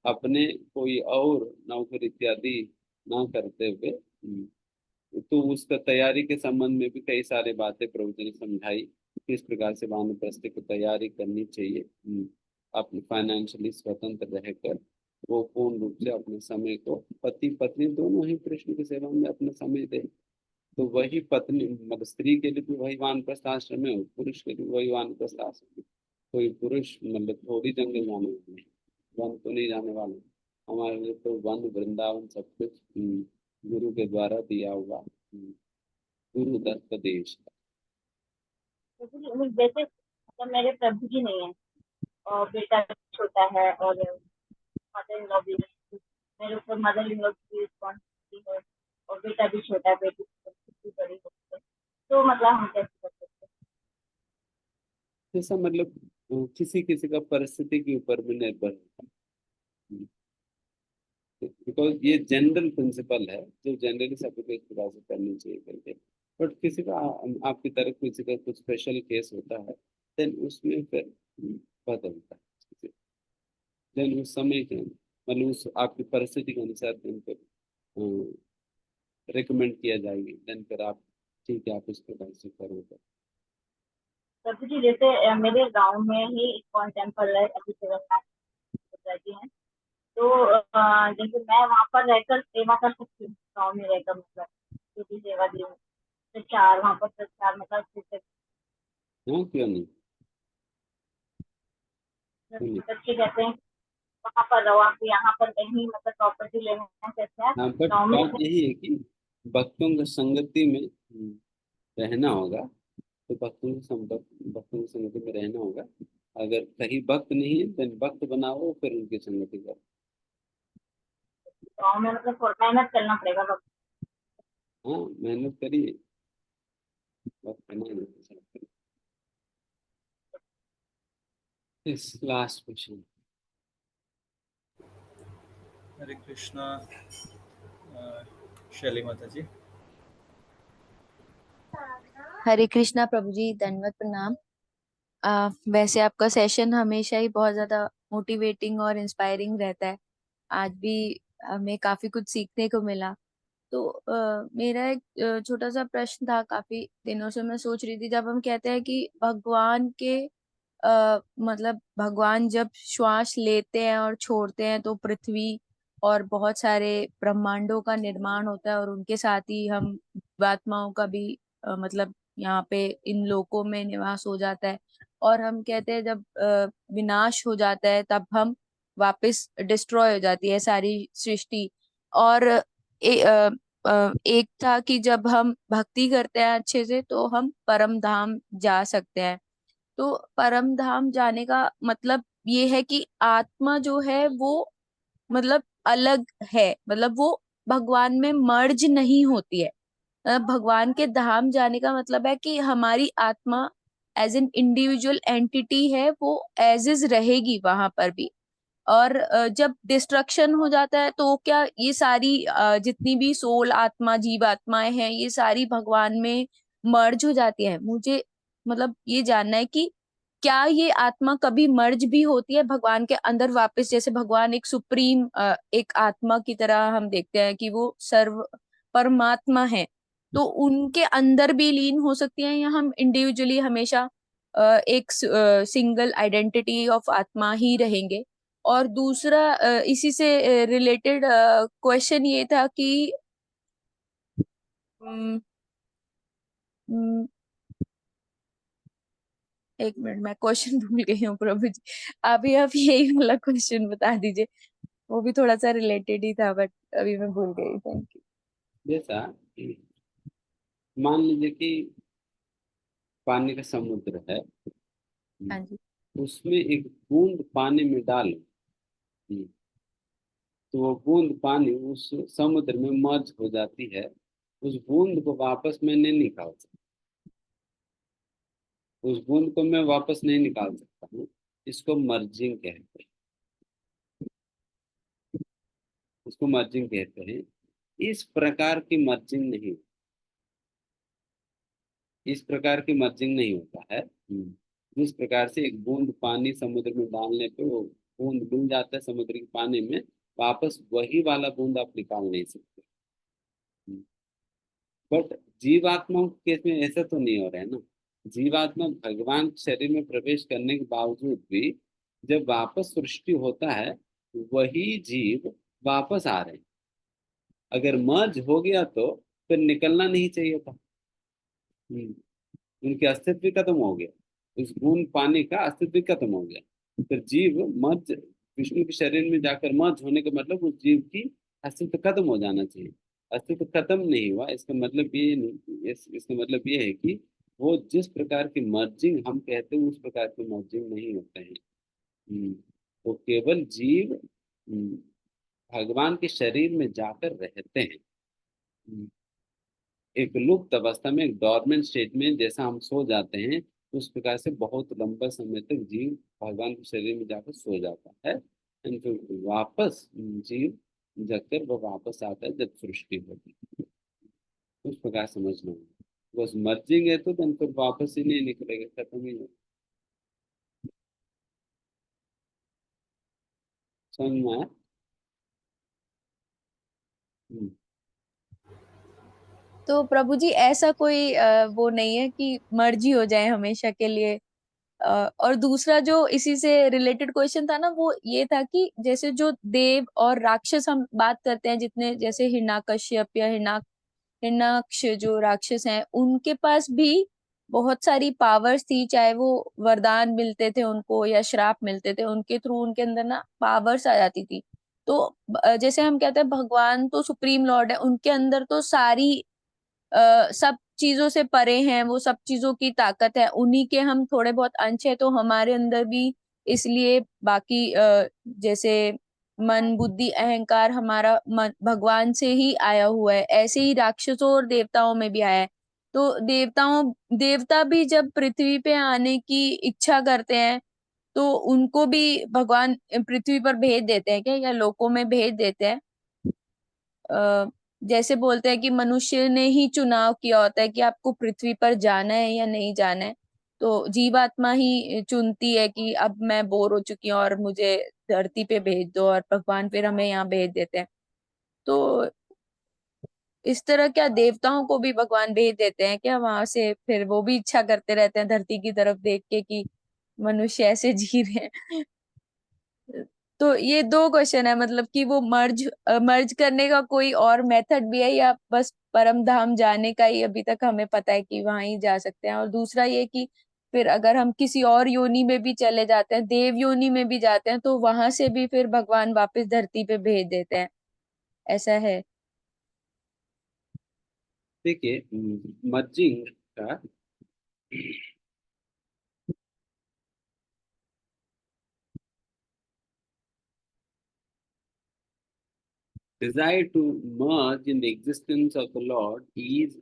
अपने कोई और नौकरी इत्यादि ना करते हुए। तो उसका तैयारी के संबंध में भी कई सारे बातें प्रभु जी ने समझाई, किस प्रकार से वानप्रस्थ की तैयारी करनी चाहिए। अपने फाइनेंशियली स्वतंत्र रहकर वो पूर्ण रूप से अपने समय को पति पत्नी दोनों ही कृष्ण की सेवा में अपना समय दे। तो वही पत्नी मतलब स्त्री के लिए भी वही वानप्रस्थ आश्रम है, पुरुष के लिए वही वानप्रस्थ आश्रम है। कोई पुरुष मतलब थोड़ी जंगल जाने वाले हैं, वन तो नहीं जाने वाले। हमारे लिए तो वन वृंदावन सब कुछ गुरु के द्वारा दिया हुआ गुरु दत्त देश है। जैसे मतलब मेरे प्रभु जी नहीं है और बेटा छोटा है और मदर इन लॉ भी नहीं, मेरे ऊपर मदर इन लॉ की रिस्पॉन्सिबिलिटी है और बेटा भी छोटा है, बेटी बड़ी है, तो मतलब हम कैसे कर सकते हैं? जैसा मतलब किसी किसी का परिस्थिति के ऊपर भी निर्भर होता है, बिकॉज ये जनरल प्रिंसिपल है जो जनरली सभी को इस प्रकार से करनी चाहिए करके। बट किसी का आपकी तरफ किसी का कुछ स्पेशल केस होता है, देन उसमें फिर बदलता है, देन उस समय के मतलब उस आपकी परिस्थिति के अनुसार देन फिर रिकमेंड किया जाएगी, देन फिर आप ठीक है आप इस प्रकार से करोगे। प्रभु जी जैसे मेरे गांव में ही इस्कॉन टेम्पल है, अभी रहती है, तो जैसे मैं वहाँ पर रहकर सेवा कर सकती हूँ, गाँव में रहकर मतलब जो सेवा दी हूँ, प्रचार वहाँ पर प्रचार मतलब हाँ क्यों नहीं, बच्चे कहते हैं वहाँ पर रहो, आप यहाँ पर कहीं मतलब प्रॉपर्टी लेना कैसे है हाँ बट गाँव में? बात यही है कि भक्तों की संगति में रहना होगा, तो भक्तों की संगति में रहना होगा। अगर कहीं भक्त नहीं है तो भक्त बनाओ, फिर उनकी संगति करो। गाँव में मतलब थोड़ा मेहनत करना पड़ेगा। हाँ मेहनत करिए, वक्त नहीं इस लास्ट क्वेश्चन। हरे कृष्णा शैली माता जी। हरे कृष्णा प्रभु जी, दंडवत प्रणाम। वैसे आपका सेशन हमेशा ही बहुत ज्यादा मोटिवेटिंग और इंस्पायरिंग रहता है। आज भी हमें काफी कुछ सीखने को मिला। तो मेरा एक छोटा सा प्रश्न था, काफी दिनों से मैं सोच रही थी, जब हम कहते हैं कि भगवान के मतलब भगवान जब श्वास लेते हैं और छोड़ते हैं तो पृथ्वी और बहुत सारे ब्रह्मांडों का निर्माण होता है और उनके साथ ही हम जीवात्माओं का भी मतलब यहाँ पे इन लोकों में निवास हो जाता है। और हम कहते हैं जब विनाश हो जाता है तब हम वापस डिस्ट्रॉय हो जाती है सारी सृष्टि। और एक था कि जब हम भक्ति करते हैं अच्छे से तो हम परम धाम जा सकते हैं। तो परम धाम जाने का मतलब ये है कि आत्मा जो है वो मतलब अलग है, मतलब वो भगवान में मर्ज नहीं होती है। भगवान के धाम जाने का मतलब है कि हमारी आत्मा एज एन इंडिविजुअल एंटिटी है, वो एज इज रहेगी वहां पर भी। और जब डिस्ट्रक्शन हो जाता है तो क्या ये सारी जितनी भी सोल आत्मा जीव आत्माएं हैं ये सारी भगवान में मर्ज हो जाती है। मुझे मतलब ये जानना है कि क्या ये आत्मा कभी मर्ज भी होती है भगवान के अंदर वापस, जैसे भगवान एक सुप्रीम एक आत्मा की तरह हम देखते हैं कि वो सर्व परमात्मा है, तो उनके अंदर भी लीन हो सकती है या हम इंडिविजुअली हमेशा एक सिंगल आइडेंटिटी ऑफ आत्मा ही रहेंगे। और दूसरा इसी से रिलेटेड क्वेश्चन ये था कि हम्म, हम्म, एक मिनट मैं क्वेश्चन भूल गई हूँ प्रभु जी। आप यही वाला क्वेश्चन बता दीजिए, वो भी थोड़ा सा रिलेटेड ही था बट अभी मैं भूल गई। Thank you. जैसा मान लीजिए कि पानी का समुद्र है, हाँ जी। उसमें एक बूंद पानी में डालो, तो वो बूंद पानी उस समुद्र में मर्ज हो जाती है। उस बूंद को वापस मैं नहीं निकाल सकता, उस बूंद को मैं वापस नहीं निकाल सकता हूँ। इसको मर्जिंग कहते हैं, इसको मर्जिंग कहते हैं। इस प्रकार की मर्जिंग नहीं, इस प्रकार की मर्जिंग नहीं होता है। जिस प्रकार से एक बूंद पानी समुद्र में डालने पे वो बूंद मिल जाता है समुद्र के पानी में, वापस वही वाला बूंद आप निकाल नहीं सकते। बट जीवात्मा के केस में ऐसा तो नहीं हो रहा है ना। जीवात्मा भगवान के शरीर में प्रवेश करने के बावजूद भी जब वापस सृष्टि होता है, वही जीव वापस आ रहे हैं। अगर मर्ज हो गया तो फिर निकलना नहीं चाहिए था। उनके अस्तित्व खत्म हो गया, उस बूंद पानी का अस्तित्व खत्म हो गया। फिर जीव मर्ज विष्णु के शरीर में जाकर मर्ज होने का मतलब उस जीव की अस्तित्व खत्म हो जाना चाहिए। अस्तित्व खत्म नहीं हुआ, इसका मतलब ये नहीं, इसका मतलब ये है कि वो जिस प्रकार की मर्जिंग हम कहते हैं उस प्रकार की मर्जिंग नहीं होते हैं। वो केवल जीव भगवान के शरीर में जाकर रहते हैं। एक लुप्त अवस्था में, एक डॉर्मेंट स्टेट में, जैसा हम सो जाते हैं उस प्रकार से बहुत लंबा समय तक जीव भगवान के शरीर में जाकर सो जाता है। एंड फिर वापस जीव जगकर वो वापस आता है जब सृष्टि होती है। उस प्रकार समझना होगा। बस मर्जिंग है तो फिर वापस ही नहीं निकलेगा, खत्म ही हो। समझ में आया? हम्म। तो प्रभु जी ऐसा कोई वो नहीं है कि मर्जी हो जाए हमेशा के लिए। और दूसरा जो इसी से रिलेटेड क्वेश्चन था ना वो ये था कि जैसे जो देव और राक्षस हम बात करते हैं जितने, जैसे हिरण्यकश्यप या हिरण्याक्ष जो राक्षस हैं उनके पास भी बहुत सारी पावर्स थी, चाहे वो वरदान मिलते थे उनको या श्राप मिलते थे, उनके थ्रू उनके अंदर ना पावर्स आ जाती थी। तो जैसे हम कहते हैं भगवान तो सुप्रीम लॉर्ड है, उनके अंदर तो सारी सब चीजों से परे हैं, वो सब चीजों की ताकत है, उन्हीं के हम थोड़े बहुत अंश है तो हमारे अंदर भी इसलिए बाकी जैसे मन बुद्धि अहंकार हमारा भगवान से ही आया हुआ है, ऐसे ही राक्षसों और देवताओं में भी आया है। तो देवता भी जब पृथ्वी पे आने की इच्छा करते हैं तो उनको भी भगवान पृथ्वी पर भेज देते हैं क्या, या लोकों में भेज देते हैं? अ, जैसे बोलते हैं कि मनुष्य ने ही चुनाव किया होता है कि आपको पृथ्वी पर जाना है या नहीं जाना है, तो जीवात्मा ही चुनती है कि अब मैं बोर हो चुकी हूँ और मुझे धरती पे भेज दो, और भगवान फिर हमें यहाँ भेज देते हैं। तो इस तरह क्या देवताओं को भी भगवान भेज देते हैं क्या वहां से, फिर वो भी इच्छा करते रहते हैं धरती की तरफ देख के कि मनुष्य ऐसे जी रहे हैं? तो ये दो क्वेश्चन है, मतलब कि वो मर्ज करने का कोई और मेथड भी है या बस परम धाम जाने का ही अभी तक हमें पता है कि वहां ही जा सकते हैं? और दूसरा ये कि फिर अगर हम किसी और योनि में भी चले जाते हैं, देव योनि में भी जाते हैं, तो वहां से भी फिर भगवान वापस धरती पे भेज देते हैं। ऐसा है। देखिए, मर्जिंग का desire to merge in the existence of the Lord is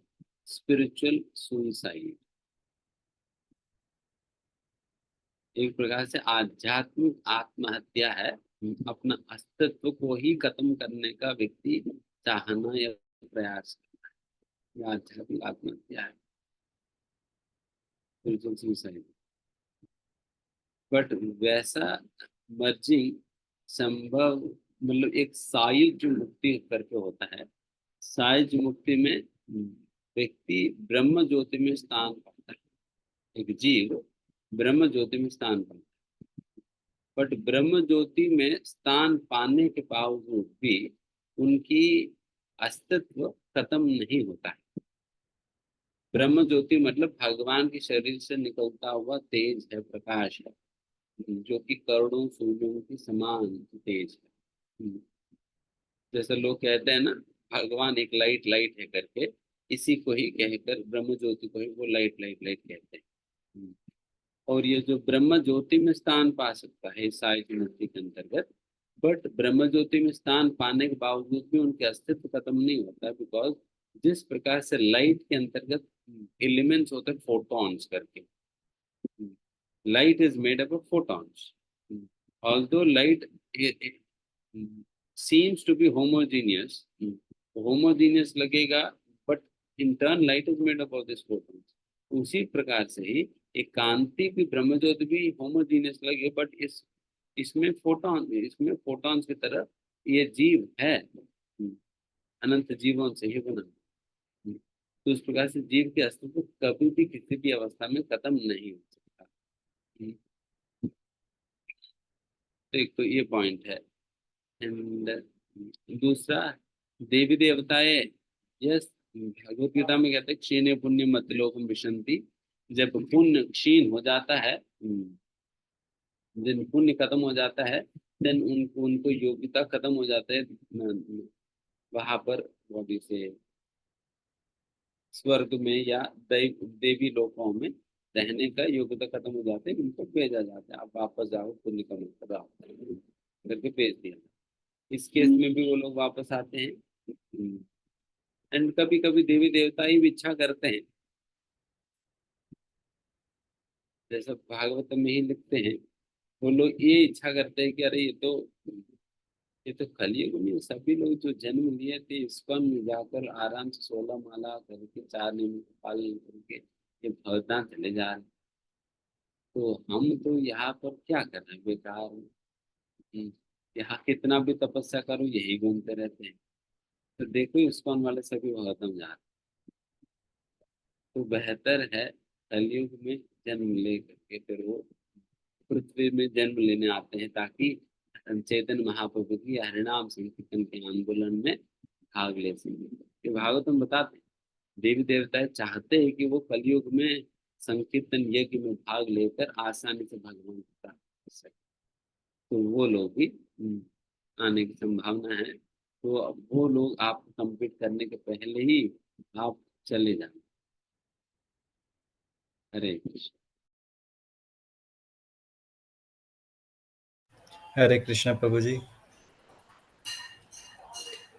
spiritual suicide. एक प्रकार से आध्यात्मिक आत्महत्या है। अपना अस्तित्व को ही खत्म करने का व्यक्ति चाहना या प्रयास करना है, यह आध्यात्मिक आत्महत्या है, स्पिरिचुअल सुसाइड। बट वैसा मर्जिंग संभव, मतलब एक सायुज मुक्ति करके होता है। सायुज मुक्ति में व्यक्ति ब्रह्म ज्योति में स्थान पाता है, एक जीव ब्रह्म ज्योति में स्थान पाता है। बट ब्रह्म ज्योति में स्थान पाने के बावजूद भी उनकी अस्तित्व खत्म नहीं होता है। ब्रह्म ज्योति मतलब भगवान के शरीर से निकलता हुआ तेज है, प्रकाश है, जो कि करोड़ों सूर्यों की समान तेज है। जैसे लोग कहते हैं ना, भगवान एक लाइट लाइट है करके, इसी को ही कहकर ब्रह्म ज्योति को ही वो लाइट लाइट लाइट कहते हैं। और ये जो ब्रह्म ज्योति में स्थान पा सकता है साई मुक्ति के अंतर्गत, बट ब्रह्म ज्योति में स्थान पाने के बावजूद भी उनके अस्तित्व खत्म नहीं होता, बिकॉज जिस प्रकार से लाइट के अंतर्गत एलिमेंट्स होते हैं फोटॉन्स करके, light is made up of photons. Although light seems to be homogeneous, homogeneous लगेगा, but in turn light is made up of this photons। उसी प्रकार से ही एक कांति भी, ब्रह्म ज्योति भी होमोजीनियस लगे, बट इसमें फोटॉन्स की तरह ये जीव है, अनंत जीवों से ही बना। तो इस प्रकार से जीव के अस्तित्व कभी भी किसी भी अवस्था में खत्म नहीं हो सकता। तो एक तो ये पॉइंट है। एंड दूसरा, देवी देवताएं, यस, भगवत गीता में कहते हैं क्षीणे पुण्य मतलोकम विशंति। जब पुण्य क्षीण हो जाता है, जब पुण्य खत्म हो जाता है, देन उनको योग्यता खत्म हो जाता है, वहां पर बॉडी से स्वर्ग में या देवी लोकों में रहने का योग्यता खत्म हो जाते हैं, उनको भेजा जाता है, आप वापस जाओ, पुण्य कम करो करके भेज दिया। इस केस में भी वो लोग वापस आते हैं। एंड कभी कभी देवी देवता ही इच्छा करते हैं, जैसा भागवत में ही लिखते हैं, वो लोग ये इच्छा करते हैं कि अरे ये तो कलयुग में सभी लोग जो जन्म लिए थे इस्कॉन में जाकर आराम से 16 माला करके 4 नियम का पालन करके ये भवदान चले जा रहे, तो हम तो यहाँ पर क्या कर रहे हैं, बेकार। यहाँ कितना भी तपस्या करो यही घूमते रहते हैं। तो देखो इस्कॉन वाले सभी भगवतम जा रहे, तो बेहतर है कलयुग में जन्म ले करके फिर वो पृथ्वी में जन्म लेने आते हैं, ताकि चैतन्य महाप्रभु की हरिनाम संकीर्तन के आंदोलन में भाग ले सकें। ये भागवतम बताते हैं, देवी देवता चाहते हैं कि वो कलयुग में संकीर्तन यज्ञ में भाग लेकर आसानी से भगवान को प्राप्त कर सके, तो वो लोग भी आने की संभावना है। तो वो लोग आप कंप्लीट करने के पहले ही आप चले जाए। हरे कृष्ण। हरे कृष्णा प्रभु जी।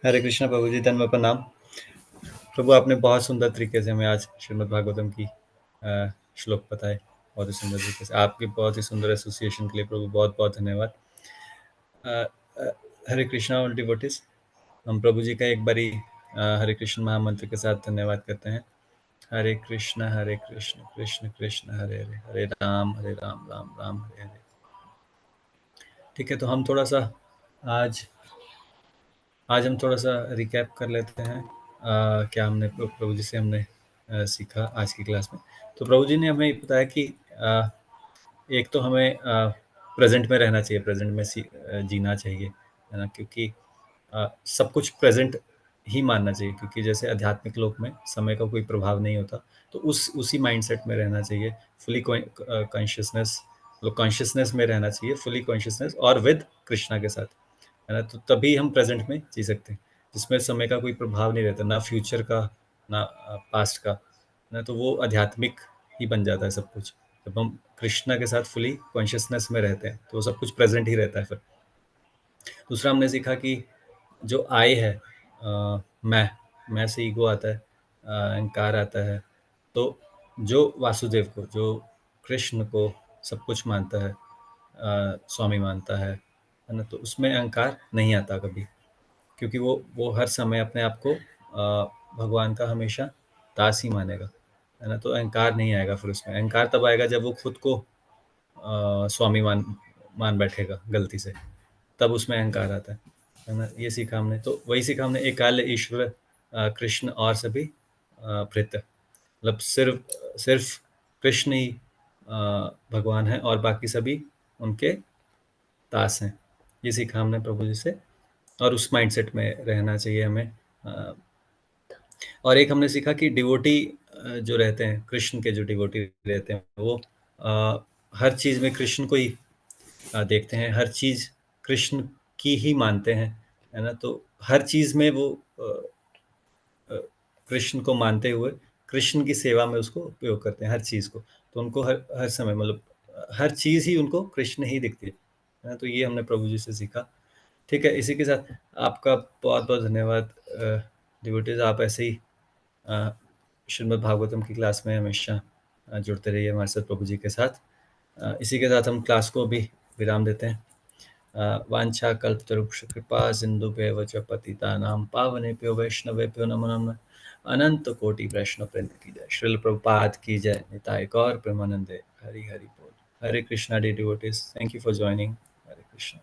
हरे कृष्णा प्रभु जी, धन्यवाद, प्रणाम। प्रभु आपने बहुत सुंदर तरीके से हमें आज श्रीमद् भागवतम की श्लोक बताए, बहुत ही सुंदर तरीके से। आपके बहुत ही सुंदर एसोसिएशन के लिए प्रभु बहुत बहुत धन्यवाद। हरे कृष्णा ऑल डिवोटीज। हम प्रभु जी का एक बारी हरे कृष्ण महामंत्र के साथ धन्यवाद करते हैं। हरे कृष्ण कृष्ण कृष्ण हरे हरे, हरे राम राम राम हरे हरे। ठीक है, तो हम थोड़ा सा आज हम थोड़ा सा रिकैप कर लेते हैं क्या हमने प्रभु जी से हमने सीखा आज की क्लास में। तो प्रभु जी ने हमें बताया कि एक तो हमें प्रेजेंट में रहना चाहिए, प्रेजेंट में जीना चाहिए, है ना, क्योंकि सब कुछ प्रेजेंट ही मानना चाहिए, क्योंकि जैसे आध्यात्मिक लोक में समय का कोई प्रभाव नहीं होता, तो उसी माइंडसेट में रहना चाहिए, फुली कॉन्शियसनेस, मतलब कॉन्शियसनेस में रहना चाहिए, फुली कॉन्शियसनेस और विद कृष्णा के साथ, है ना। तो तभी हम प्रेजेंट में जी सकते हैं, जिसमें समय का कोई प्रभाव नहीं रहता, ना फ्यूचर का ना पास्ट का, ना। तो वो आध्यात्मिक ही बन जाता है सब कुछ। जब हम कृष्णा के साथ फुली कॉन्शियसनेस में रहते हैं तो सब कुछ प्रेजेंट ही रहता है फिर। दूसरा हमने सीखा कि जो आई है, मैं से ईगो आता है, अहंकार आता है। तो जो वासुदेव को, जो कृष्ण को सब कुछ मानता है, स्वामी मानता है ना, तो उसमें अहंकार नहीं आता कभी, क्योंकि वो हर समय अपने आप को भगवान का हमेशा दास ही मानेगा, है ना। तो अहंकार नहीं आएगा फिर उसमें। अहंकार तब आएगा जब वो खुद को स्वामी मान बैठेगा गलती से, तब उसमें अहंकार आता है ना। ये सीखा हमने। तो वही सीखा हमने, एकाल ईश्वर कृष्ण और सभी भृत्य, मतलब सिर्फ कृष्ण ही भगवान है और बाकी सभी उनके दास हैं। ये सीखा हमने प्रभु जी से, और उस माइंडसेट में रहना चाहिए हमें। और एक हमने सीखा कि डिवोटी जो रहते हैं, कृष्ण के जो डिवोटी रहते हैं, वो हर चीज़ में कृष्ण को ही देखते हैं, हर चीज़ कृष्ण की ही मानते हैं, है ना। तो हर चीज़ में वो कृष्ण को मानते हुए कृष्ण की सेवा में उसको उपयोग करते हैं, हर चीज़ को। तो उनको हर समय, मतलब हर चीज़ ही उनको कृष्ण ही दिखती है ना। तो ये हमने प्रभु जी से सीखा। ठीक है, इसी के साथ आपका बहुत बहुत धन्यवाद डिवोटीज। आप ऐसे ही श्रीमद् भागवतम की क्लास में हमेशा जुड़ते रहिए हमारे साथ प्रभु जी के साथ। इसी के साथ हम क्लास को भी विराम देते हैं। वांछा कल्पतरुक्ष कृपा सिंधुभ्येव च पतितानां पावनेभ्यो वैष्णवेभ्यो नमो नमः। अनंत कोटि वैष्णव वृंद की जय। श्रील प्रभुपाद की जय। निताय गौर प्रेमानंदे। हरि हरि बोल। Hare Krishna devotees, thank you for joining. Hare Krishna.